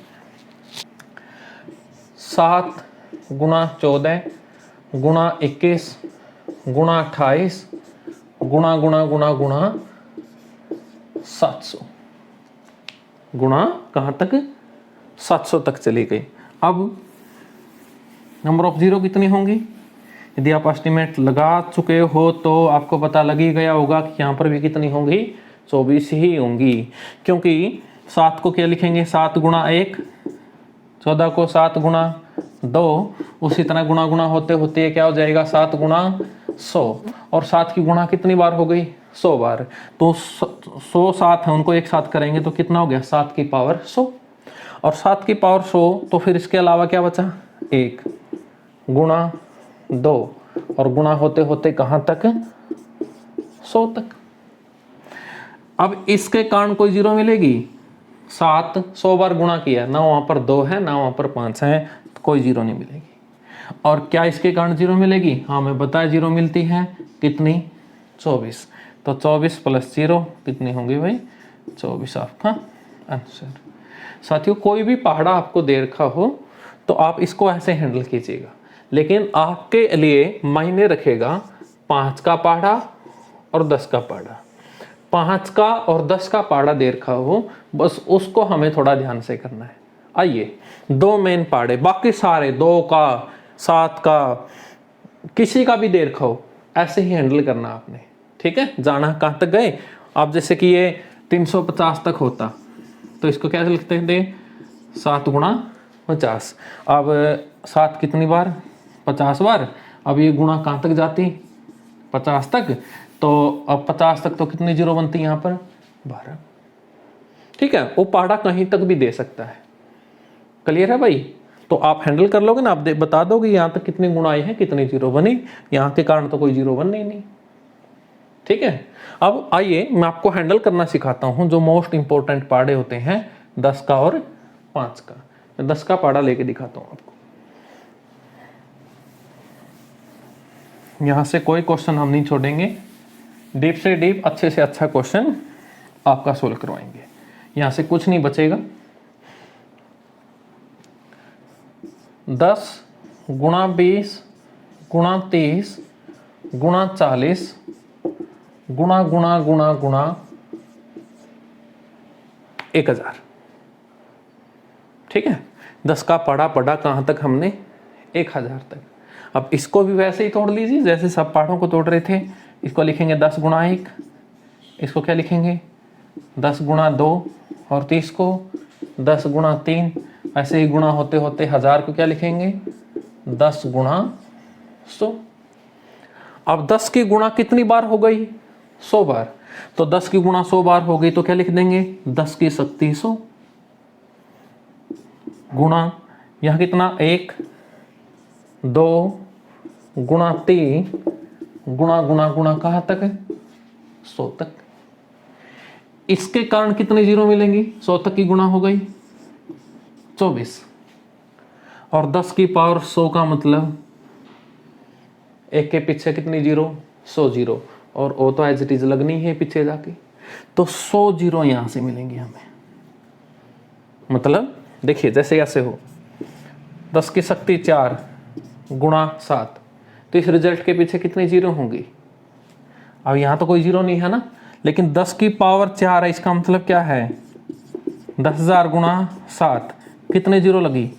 7 गुणा 14 गुणा 21 गुणा 28 गुणा गुणा गुणा गुणा 700 गुणा कहां तक? 700 तक चली गई। अब नंबर ऑफ जीरो कितनी होंगी? यदि आप एस्टिमेट लगा चुके हो तो आपको पता लग ही गया होगा कि यहाँ पर भी कितनी होंगी? 24 ही होंगी। क्योंकि 7 को क्या लिखेंगे? 7 गुणा 1, 14 को 7 गुणा 2, उसी तरह गुणा गुणा होते होते ये क्या हो जाएगा? 7 गुणा 100। और 7 की गुणा कितनी बार हो गई? 100 बार। तो 100 7 है, उनको एक साथ करेंगे तो कितना हो गया? 7 की पावर 100। और 7 की पावर 100, तो फिर इसके अलावा क्या बचा? 1 गुणा 2 और गुणा होते होते कहां तक? 100 तक। अब इसके कारण कोई जीरो मिलेगी? 7 100 बार गुणा किया, ना वहां पर 2 है ना वहां पर 5 है, तो कोई जीरो नहीं मिलेगी। और क्या इसके कारण जीरो मिलेगी? हाँ, मैं बताया जीरो मिलती है। कितनी? 24। तो 24 प्लस 0 कितनी होंगी भाई? 24 आपका आंसर। साथियों, कोई भी पहाड़ा आपको दे रखा हो तो आप इसको ऐसे हैंडल कीजिएगा, लेकिन आपके लिए मायने रखेगा 5 का पहाड़ा और 10 का पहाड़ा। 5 का और 10 का पहाड़ा दे रखा हो, बस उसको हमें थोड़ा ध्यान से करना है। आइए, 2 मेन पहाड़े, बाकी सारे 2 का 7 का किसी का भी दे रखा हो, ऐसे ही हैंडल करना आपने। ठीक है, जाना कहाँ तक गए आप? जैसे कि ये 350 तक होता तो इसको कैसे लिखते थे? 7 गुणा 50। अब 7 कितनी बार? 50 बार। अब ये गुणा कहाँ तक जाती? 50 तक। तो अब 50 तक तो कितनी जीरो बनती है यहाँ पर? 12। ठीक है, वो पहाड़ा कहीं तक भी दे सकता है। क्लियर है भाई? तो आप हैंडल कर लोगे ना, आप बता दोगे यहाँ तक कितनी गुणाएं हैं, कितनी जीरो बनी। यहाँ के कारण तो कोई जीरो बनने ही नहीं। ठीक है, अब आइए मैं आपको हैंडल करना सिखाता हूँ जो मोस्ट इंपॉर्टेंट पहाड़े होते हैं 10 का और 5 का। मैं 10 का पहाड़ा लेके दिखाता हूँ आपको। यहाँ से कोई क्वेश्चन हम नहीं छोड़ेंगे, डीप से डीप, अच्छे से अच्छा क्वेश्चन आपका सोल्व करवाएंगे। यहाँ से कुछ नहीं बचेगा। 10 गुणा 20 गुणा 30 गुणा 40 गुणा गुणा गुणा गुणा 1000। ठीक है, 10 का पढ़ा कहां तक हमने? 1000 तक। अब इसको भी वैसे ही तोड़ लीजिए जैसे सब पाठों को तोड़ रहे थे। इसको लिखेंगे 10 गुणा 1, इसको क्या लिखेंगे? 10 गुणा 2, और 30 को 10 गुणा 3। ऐसे ही गुणा होते होते 1000 को क्या लिखेंगे? 10 गुणा 100। अब 10 की गुणा कितनी बार हो गई? 100 बार। तो 10 की गुणा 100 बार हो गई तो क्या लिख देंगे? 10 की शक्ति 100 गुणा यहां कितना? 1 2 गुणा 3 गुणा गुणा गुणा कहां तक? 100 तक। इसके कारण कितने जीरो मिलेंगी? 100 तक की गुणा हो गई 24। और 10 की पावर 100 का मतलब 1 के पीछे कितनी जीरो? 100 जीरो। और वो तो एज इट इज लगनी है पीछे जाके, तो 100 जीरो यहां से मिलेंगे हमें। मतलब देखिए जैसे ऐसे हो 10 की शक्ति 4 गुणा 7, तो इस रिजल्ट के पीछे कितनी जीरो होंगी? अब यहां तो कोई जीरो नहीं है ना, लेकिन 10 की पावर 4 है, इसका मतलब क्या है? 10,000 गुणा 7, कितने जीरो लगी?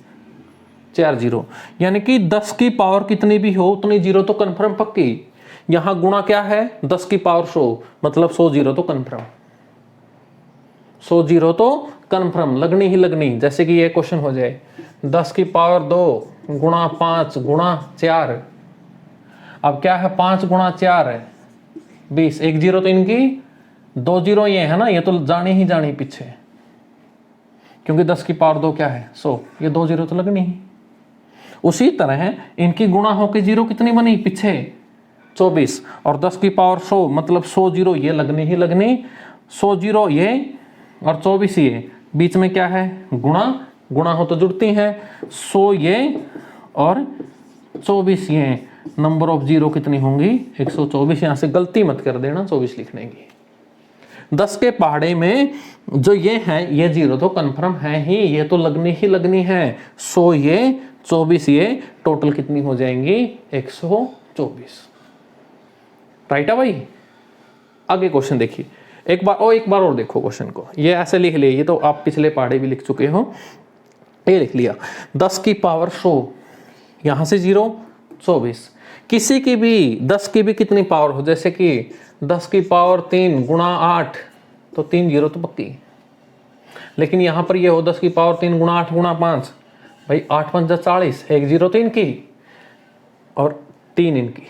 4 जीरो, यानी कि 10 की पावर कितनी भी हो उतनी जीरो तो कंफर्म पक्की। यहां गुणा क्या है 10 की पावर 100, मतलब 100 जीरो तो कंफर्म, 100 जीरो तो कंफर्म, लगनी ही लगनी। जैसे कि ये क्वेश्चन हो जाए 10 की पावर 2 गुणा 5 गुणा 4, अब क्या है 5 गुणा 4 है 20, एक जीरो तो इनकी, 2 जीरो ये है ना, ये तो जानी ही जानी पीछे, क्योंकि 10 की पावर 2 क्या है 100, ये 2 जीरो तो लगनी ही। उसी तरह है इनकी गुणा होकर जीरो कितनी बनी पीछे 24, और 10 की पावर 100 मतलब 100 जीरो ये लगनी ही लगनी, 100 जीरो ये और 24 ये, बीच में क्या है गुणा, गुणा हो तो जुड़ती है, 100 ये और 24 ये, नंबर ऑफ जीरो कितनी होंगी 124। यहां से गलती मत कर देना 24 लिखने की। 10 के पहाड़े में जो ये है ये जीरो तो कंफर्म है ही, ये तो लगनी ही लगनी है, 100 ये 24 ये, टोटल कितनी हो जाएंगी 124। राइट है भाई। आगे क्वेश्चन देखिए एक बार और देखो क्वेश्चन को, ये ऐसे लिख लिए, ये तो आप पिछले पहाड़े भी लिख चुके हो, ये लिख लिया 10 की पावर 100, यहां से जीरो 24, किसी की भी 10 की भी कितनी पावर हो, जैसे कि 10 की पावर 3 गुणा 8 तो 3 जीरो तो पक्की, लेकिन यहां पर ये हो 10 की पावर 3 गुणा 8 गुणा 5, भाई 8 5 40, एक जीरो तो इनकी और 3 इनकी।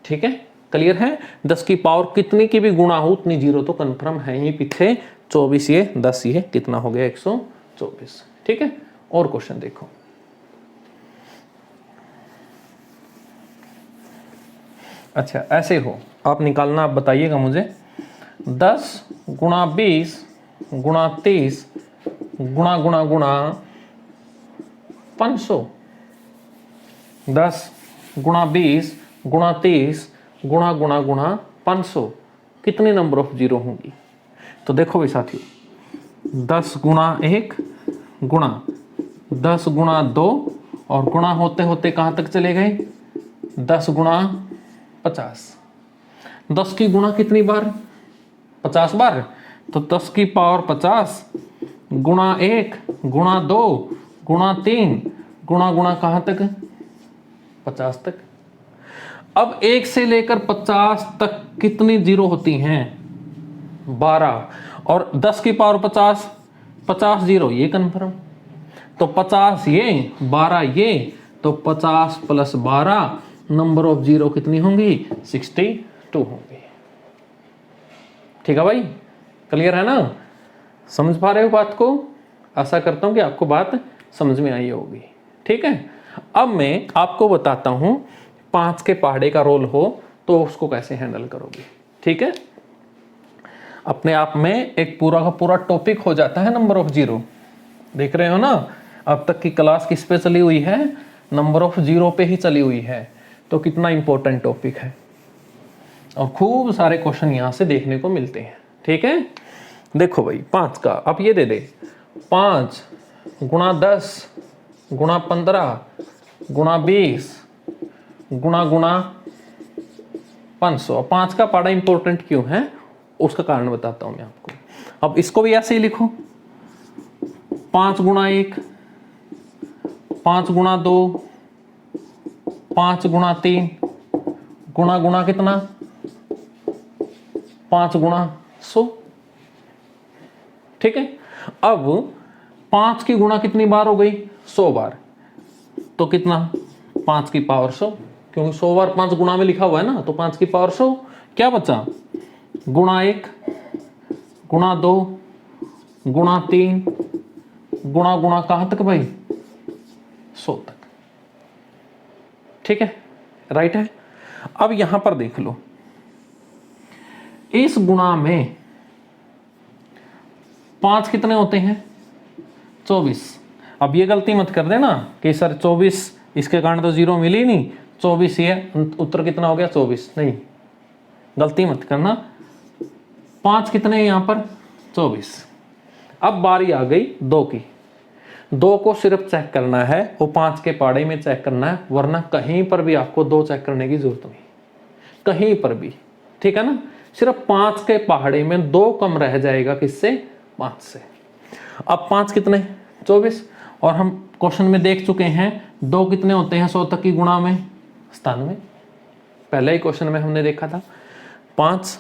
ठीक है, क्लियर है। 10 की पावर कितनी की भी गुणा हो उतनी जीरो तो कंफर्म है ही पीछे, 24 ये 10 ये कितना हो गया 124। ठीक है, और क्वेश्चन देखो, अच्छा ऐसे हो आप निकालना, आप बताइएगा मुझे, 10 गुणा 20 गुणा 30 गुणा गुणा गुणा 500, 10 गुणा 20 गुणा 30 गुणा गुणा गुणा 500, कितने नंबर ऑफ जीरो होंगी। तो देखो भाई साथियों, 10 गुणा 1 गुणा 10 गुणा 2 और गुणा होते होते कहां तक चले गए 10 गुणा 50, 10 की गुणा कितनी बार 50 बार, तो 10 की पावर 50 गुणा 1 गुणा 2 गुणा 3 गुणा गुणा कहां तक 50 तक। अब 1 से लेकर 50 तक कितनी जीरो होती हैं 12, और 10 की पावर 50 50 जीरो ये कंफर्म, तो 50 ये 12 ये, तो 50 प्लस 12 नंबर ऑफ जीरो कितनी होंगी 62 होंगी। ठीक है भाई, क्लियर है ना, समझ पा रहे हो बात को, आशा करता हूं कि आपको बात समझ में आई होगी। ठीक है, अब मैं आपको बताता हूं 5 के पहाड़े का रोल हो तो उसको कैसे हैंडल करोगे। ठीक है, अपने आप में एक पूरा का पूरा टॉपिक हो जाता है नंबर ऑफ जीरो। देख रहे हो ना, अब तक की क्लास किस पे चली हुई है, नंबर ऑफ जीरो पे ही चली हुई है, तो कितना इंपॉर्टेंट टॉपिक है और खूब सारे क्वेश्चन यहां से देखने को मिलते हैं। ठीक है, देखो भाई 5 का, अब ये दे दे 5 गुणा 10 गुणा 15 गुणा 20 गुणा गुणा 500। 5 का पहाड़ा इंपॉर्टेंट क्यों है उसका कारण बताता हूं मैं आपको। अब इसको भी ऐसे ही लिखो, 5 गुणा 1 5 गुणा 2 5 गुणा 3 गुणा गुणा कितना 5 गुणा 100। ठीक है, अब 5 की गुणा कितनी बार हो गई 100 बार, तो कितना 5 की पावर 100, क्योंकि 100 बार 5 गुणा में लिखा हुआ है ना, तो 5 की पावर 100 क्या बचा गुणा 1 गुणा 2 गुणा 3 गुणा गुणा कहां तक भाई 100 तक। ठीक है, राइट है। अब यहां पर देख लो, इस गुणा में 5 कितने होते हैं 24। अब ये गलती मत कर देना कि सर 24 इसके कारण तो जीरो मिली नहीं, 24 ये उत्तर कितना हो गया 24, नहीं गलती मत करना, 5 कितने हैं यहां पर 24। अब बारी आ गई 2 की, 2 को सिर्फ चेक करना है, वो 5 के पहाड़े में चेक करना है, वरना कहीं पर भी आपको 2 चेक करने की जरूरत नहीं, कहीं पर भी। ठीक है ना, सिर्फ 5 के पहाड़े में 2 कम रह जाएगा किससे 5 से। अब 5 कितने 24। और हम क्वेश्चन में देख चुके हैं 2 कितने होते हैं 100 तक की गुणा में 97, पहले ही क्वेश्चन में हमने देखा था। 5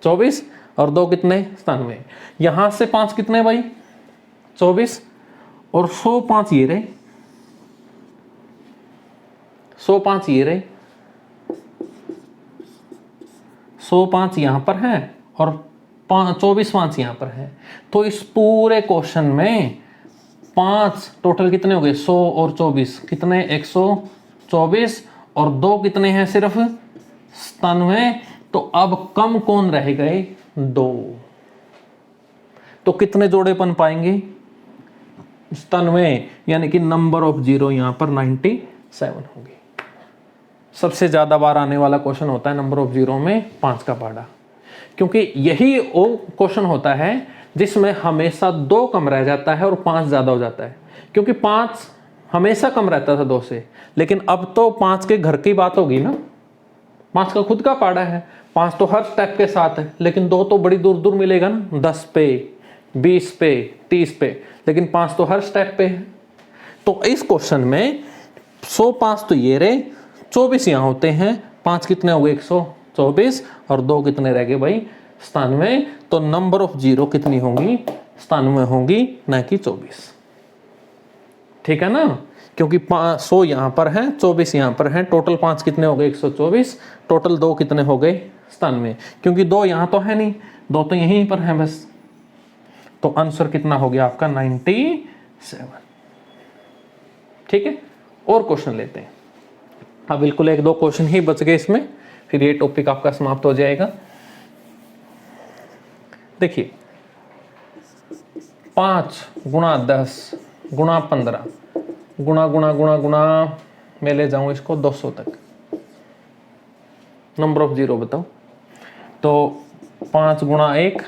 24 और 2 कितने 97। यहां से 5 कितने भाई 24 और 105 ये रहे, 105 ये रहे, 105 यहां पर है और 24 5 यहां पर है। तो इस पूरे क्वेश्चन में 5 टोटल कितने हो गए 100 और 24 कितने 124 और 2 कितने हैं सिर्फ 97। तो अब कम कौन रह गए 2। तो कितने जोड़े बन पाएंगे 97, यानी कि नंबर ऑफ जीरो यहां पर 97 होगी। सबसे ज्यादा बार आने वाला क्वेश्चन होता है नंबर ऑफ जीरो में 5 का पहाड़ा, क्योंकि यही वो क्वेश्चन होता है जिसमें हमेशा 2 कम रह जाता है और 5 ज्यादा हो जाता है। क्योंकि 5 हमेशा कम रहता था 2 से, लेकिन अब तो 5 के घर की बात होगी ना, 5 का खुद का पहाड़ा है। 5 तो हर स्टेप के साथ है, लेकिन 2 तो बड़ी दूर दूर मिलेगा ना, 10 पे 20 पे 30 पे, लेकिन 5 तो हर स्टेप पे है। तो इस क्वेश्चन में 105 तो ये रहे, 24 यहां होते हैं, 5 कितने हो गए 124 और 2 कितने रह गए भाई 97। तो नंबर ऑफ जीरो कितनी होंगी 97 होंगी, ना कि 24। ठीक है ना, क्योंकि 100 यहां पर है 24 यहां पर है, टोटल 5 कितने हो गए 124, टोटल 2 कितने हो गए 97, क्योंकि 2 यहां तो है नहीं, 2 तो यहीं पर है बस। तो आंसर कितना हो गया आपका 97। ठीक है, और क्वेश्चन लेते हैं। अब बिल्कुल 1-2 क्वेश्चन ही बच गए इसमें, फिर ये टॉपिक आपका समाप्त हो जाएगा। देखिए 5 गुणा 10 गुणा 15 गुणा गुणा गुणा गुणा, मैं ले जाऊं इसको 200 तक, नंबर ऑफ जीरो बताओ। तो 5 गुणा 1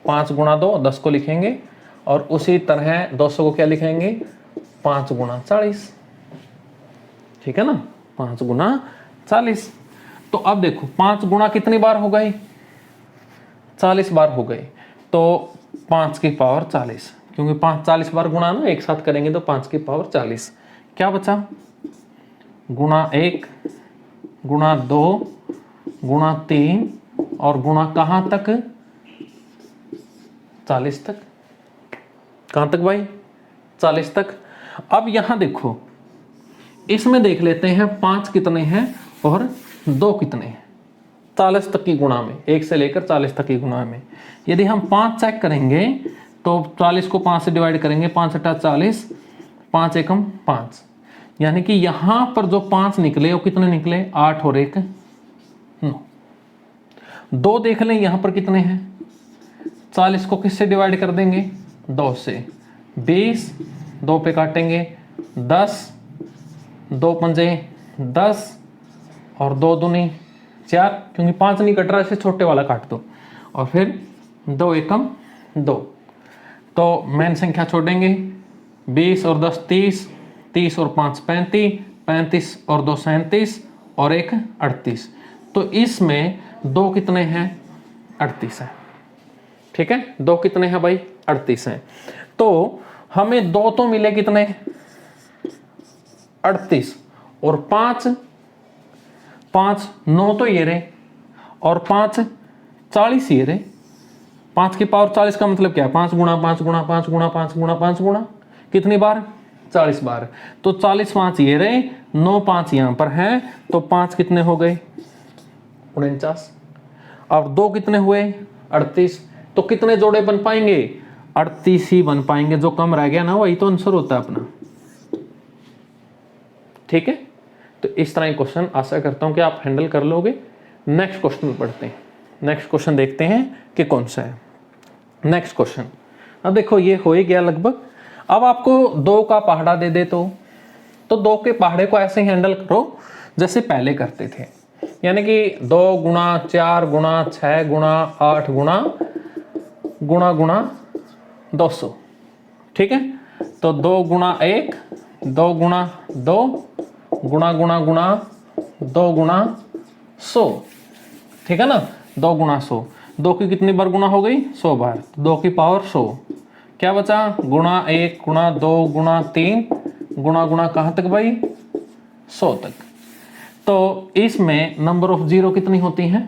5 गुणा 2 10 को लिखेंगे, और उसी तरह 200 को क्या लिखेंगे 5 गुणा 40। ठीक है ना, 5 गुणा 40। तो अब देखो 5 गुणा कितनी बार हो गए 40 बार हो गए, तो 5 की पावर 40, क्योंकि 5 40 बार गुणा ना एक साथ करेंगे तो 5 की पावर 40। क्या बचा गुणा 1 गुणा 2 गुणा 3 और गुणा कहां तक 40 तक। कहां तक भाई 40 तक। अब यहां देखो इसमें देख लेते हैं 5 कितने हैं और 2 कितने हैं 40 तक की गुणा में, 1 से लेकर 40 तक की गुणा में। यदि हम 5 चेक करेंगे तो 40 को 5 से डिवाइड करेंगे, 5 × 40 5 एकम 5, यानी कि यहां पर जो 5 निकले वो कितने निकले 8 और 1 9। 2 देख लें यहां पर कितने हैं, 40 को किससे डिवाइड कर देंगे 2 से, 20 2 पे काटेंगे 10 2 पंजे 10 और 2 दूनी 4, क्योंकि 5 नहीं कट रहा इसे छोटे वाला काट दो, और फिर 2 एकम 2। तो मेन संख्या छोड़ेंगे 20 और 10 30, 30 और 5 35, 35 और 2 37 और 1 38। तो इसमें 2 कितने हैं 38 है। ठीक है, 2 कितने हैं भाई 38 हैं। तो हमें 2 तो मिले कितने 38 और 5 9 तो ये रहे और 5 40 ये रहे। 5 की पावर 40 का मतलब क्या है 5 गुणा 5 गुणा 5 गुणा 5 गुणा 5 गुणा कितनी बार 40 बार। तो 40 5 ये रहे, 9 5 यहां पर हैं, तो 5 कितने हो गए 49। अब 2 कितने हुए 38। तो कितने जोड़े बन पाएंगे 38 ही बन पाएंगे, जो कम रह गया ना वही तो आंसर होता है अपना। ठीक है, तो इस तरह क्वेश्चन आशा करता हूं कि आप हैंडल कर लोगे। नेक्स्ट क्वेश्चन में पढ़ते हैं। नेक्स्ट क्वेश्चन देखते हैं कि कौन सा है नेक्स्ट क्वेश्चन। अब देखो ये हो ही गया लगभग। अब आपको 2 का पहाड़ा दे दे तो 2 के पहाड़े को ऐसे ही हैंडल करो जैसे पहले करते थे, यानी कि 2 गुणा 4 गुणा 6 गुणा 8 गुणा गुणा गुणा 200। ठीक है, तो 2 गुणा 1 2 गुणा 2 गुणा गुणा गुणा 2 गुणा 100। ठीक है ना, 2 गुणा 100, 2 की कितनी बार गुणा हो गई 100 बार, 2 की पावर 100, क्या बचा, गुणा 1 गुणा 2 गुणा 3 गुणा गुणा कहाँ तक भाई, 100 तक। तो इसमें नंबर ऑफ जीरो कितनी होती हैं,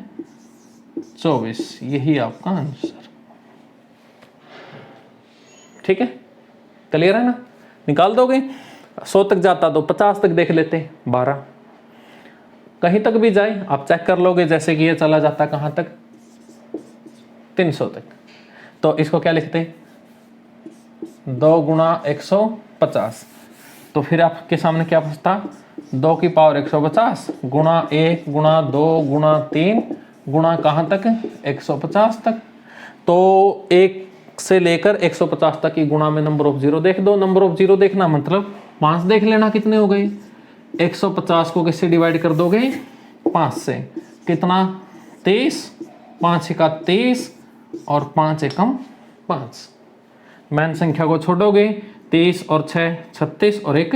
24। यही आपका आंसर। ठीक है, क्लियर है ना, निकाल दोगे। 100 तक जाता तो 50 तक देख लेते, 12 कहीं तक भी जाए आप चेक कर लोगे। जैसे कि ये चला जाता कहाँ तक, 300 तक। तो इसको क्या लिखते, 2 गुणा 150। तो फिर आपके सामने क्या बचता, 2 की पावर 150 गुणा 1 गुणा 2 गुणा 3 गुणा कहाँ तक, 150 तक। तो 1 से लेकर 150 तक की गुणा में नंबर ऑफ जीरो देख दो। नंबर ऑफ जीरो देखना मतलब 5 देख लेना कितने हो गए। 150 को किससे डिवाइड कर दोगे, 5 से, कितना 23, 5 का 23 और 5 एकम 5। मैन संख्या को छोड़ोगे, 23 और 6 36 और 1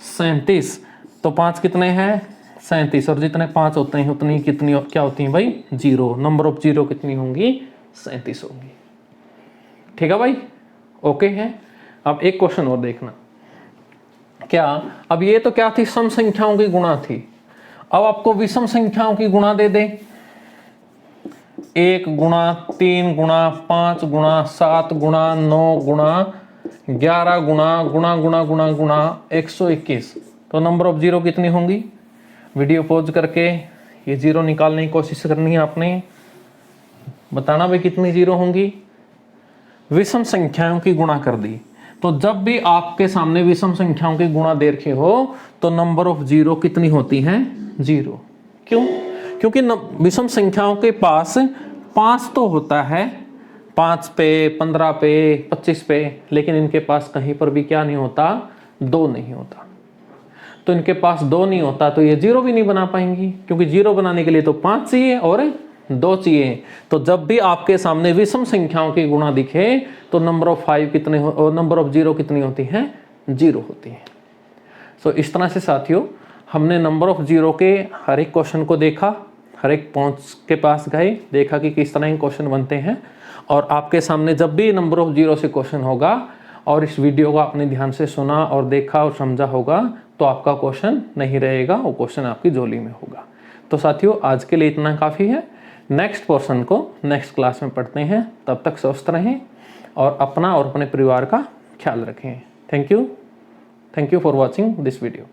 37। तो 5 कितने हैं, 37, और जितने 5 होते हैं उतनी कितनी क्या होती हैं भाई, जीरो। नंबर ऑफ जीरो कितनी होंगी, 37 होंगी। ठीक है भाई, ओके है। अब एक क्वेश्चन और देखना, क्या, अब ये तो क्या थी, सम संख्याओं की गुणा थी। अब आपको विषम संख्याओं की गुणा दे दे, 1 गुणा 3 गुणा 5 गुणा 7 गुणा 9 गुणा 11 गुणा गुणा गुणा गुणा गुणा 121। तो नंबर ऑफ जीरो कितनी होंगी। वीडियो पॉज करके ये जीरो निकालने की कोशिश करनी है आपने, बताना भाई कितनी जीरो होंगी। विषम संख्याओं की गुणा कर दी। तो जब भी आपके सामने विषम संख्याओं की गुणा दे रखे हो तो नंबर ऑफ जीरो कितनी होती है, जीरो। क्यों, क्योंकि विषम संख्याओं के पास 5 तो होता है, 5 पे 15 पे 25 पे, लेकिन इनके पास कहीं पर भी क्या नहीं होता, 2 नहीं होता। तो इनके पास 2 नहीं होता तो ये जीरो भी नहीं बना पाएंगी, क्योंकि जीरो बनाने के लिए तो 5 चाहिए और 2 चाहिए। तो जब भी आपके सामने विषम संख्याओं की गुणा दिखे तो नंबर ऑफ 5 कितने हो, नंबर ऑफ जीरो कितनी होती है, जीरो होती है। सो इस तरह से साथियों हमने नंबर ऑफ जीरो के हर एक क्वेश्चन को देखा, हर एक पॉइंट्स के पास गए, देखा कि किस तरह के क्वेश्चन बनते हैं। और आपके सामने जब भी नंबर ऑफ जीरो से क्वेश्चन होगा और इस वीडियो को आपने ध्यान से सुना और देखा और समझा होगा तो आपका क्वेश्चन नहीं रहेगा, वो क्वेश्चन आपकी झोली में होगा। तो साथियों आज के लिए इतना काफ़ी है। नेक्स्ट पोर्शन को नेक्स्ट क्लास में पढ़ते हैं, तब तक स्वस्थ रहें और अपना और अपने परिवार का ख्याल रखें। Thank you for watching this video.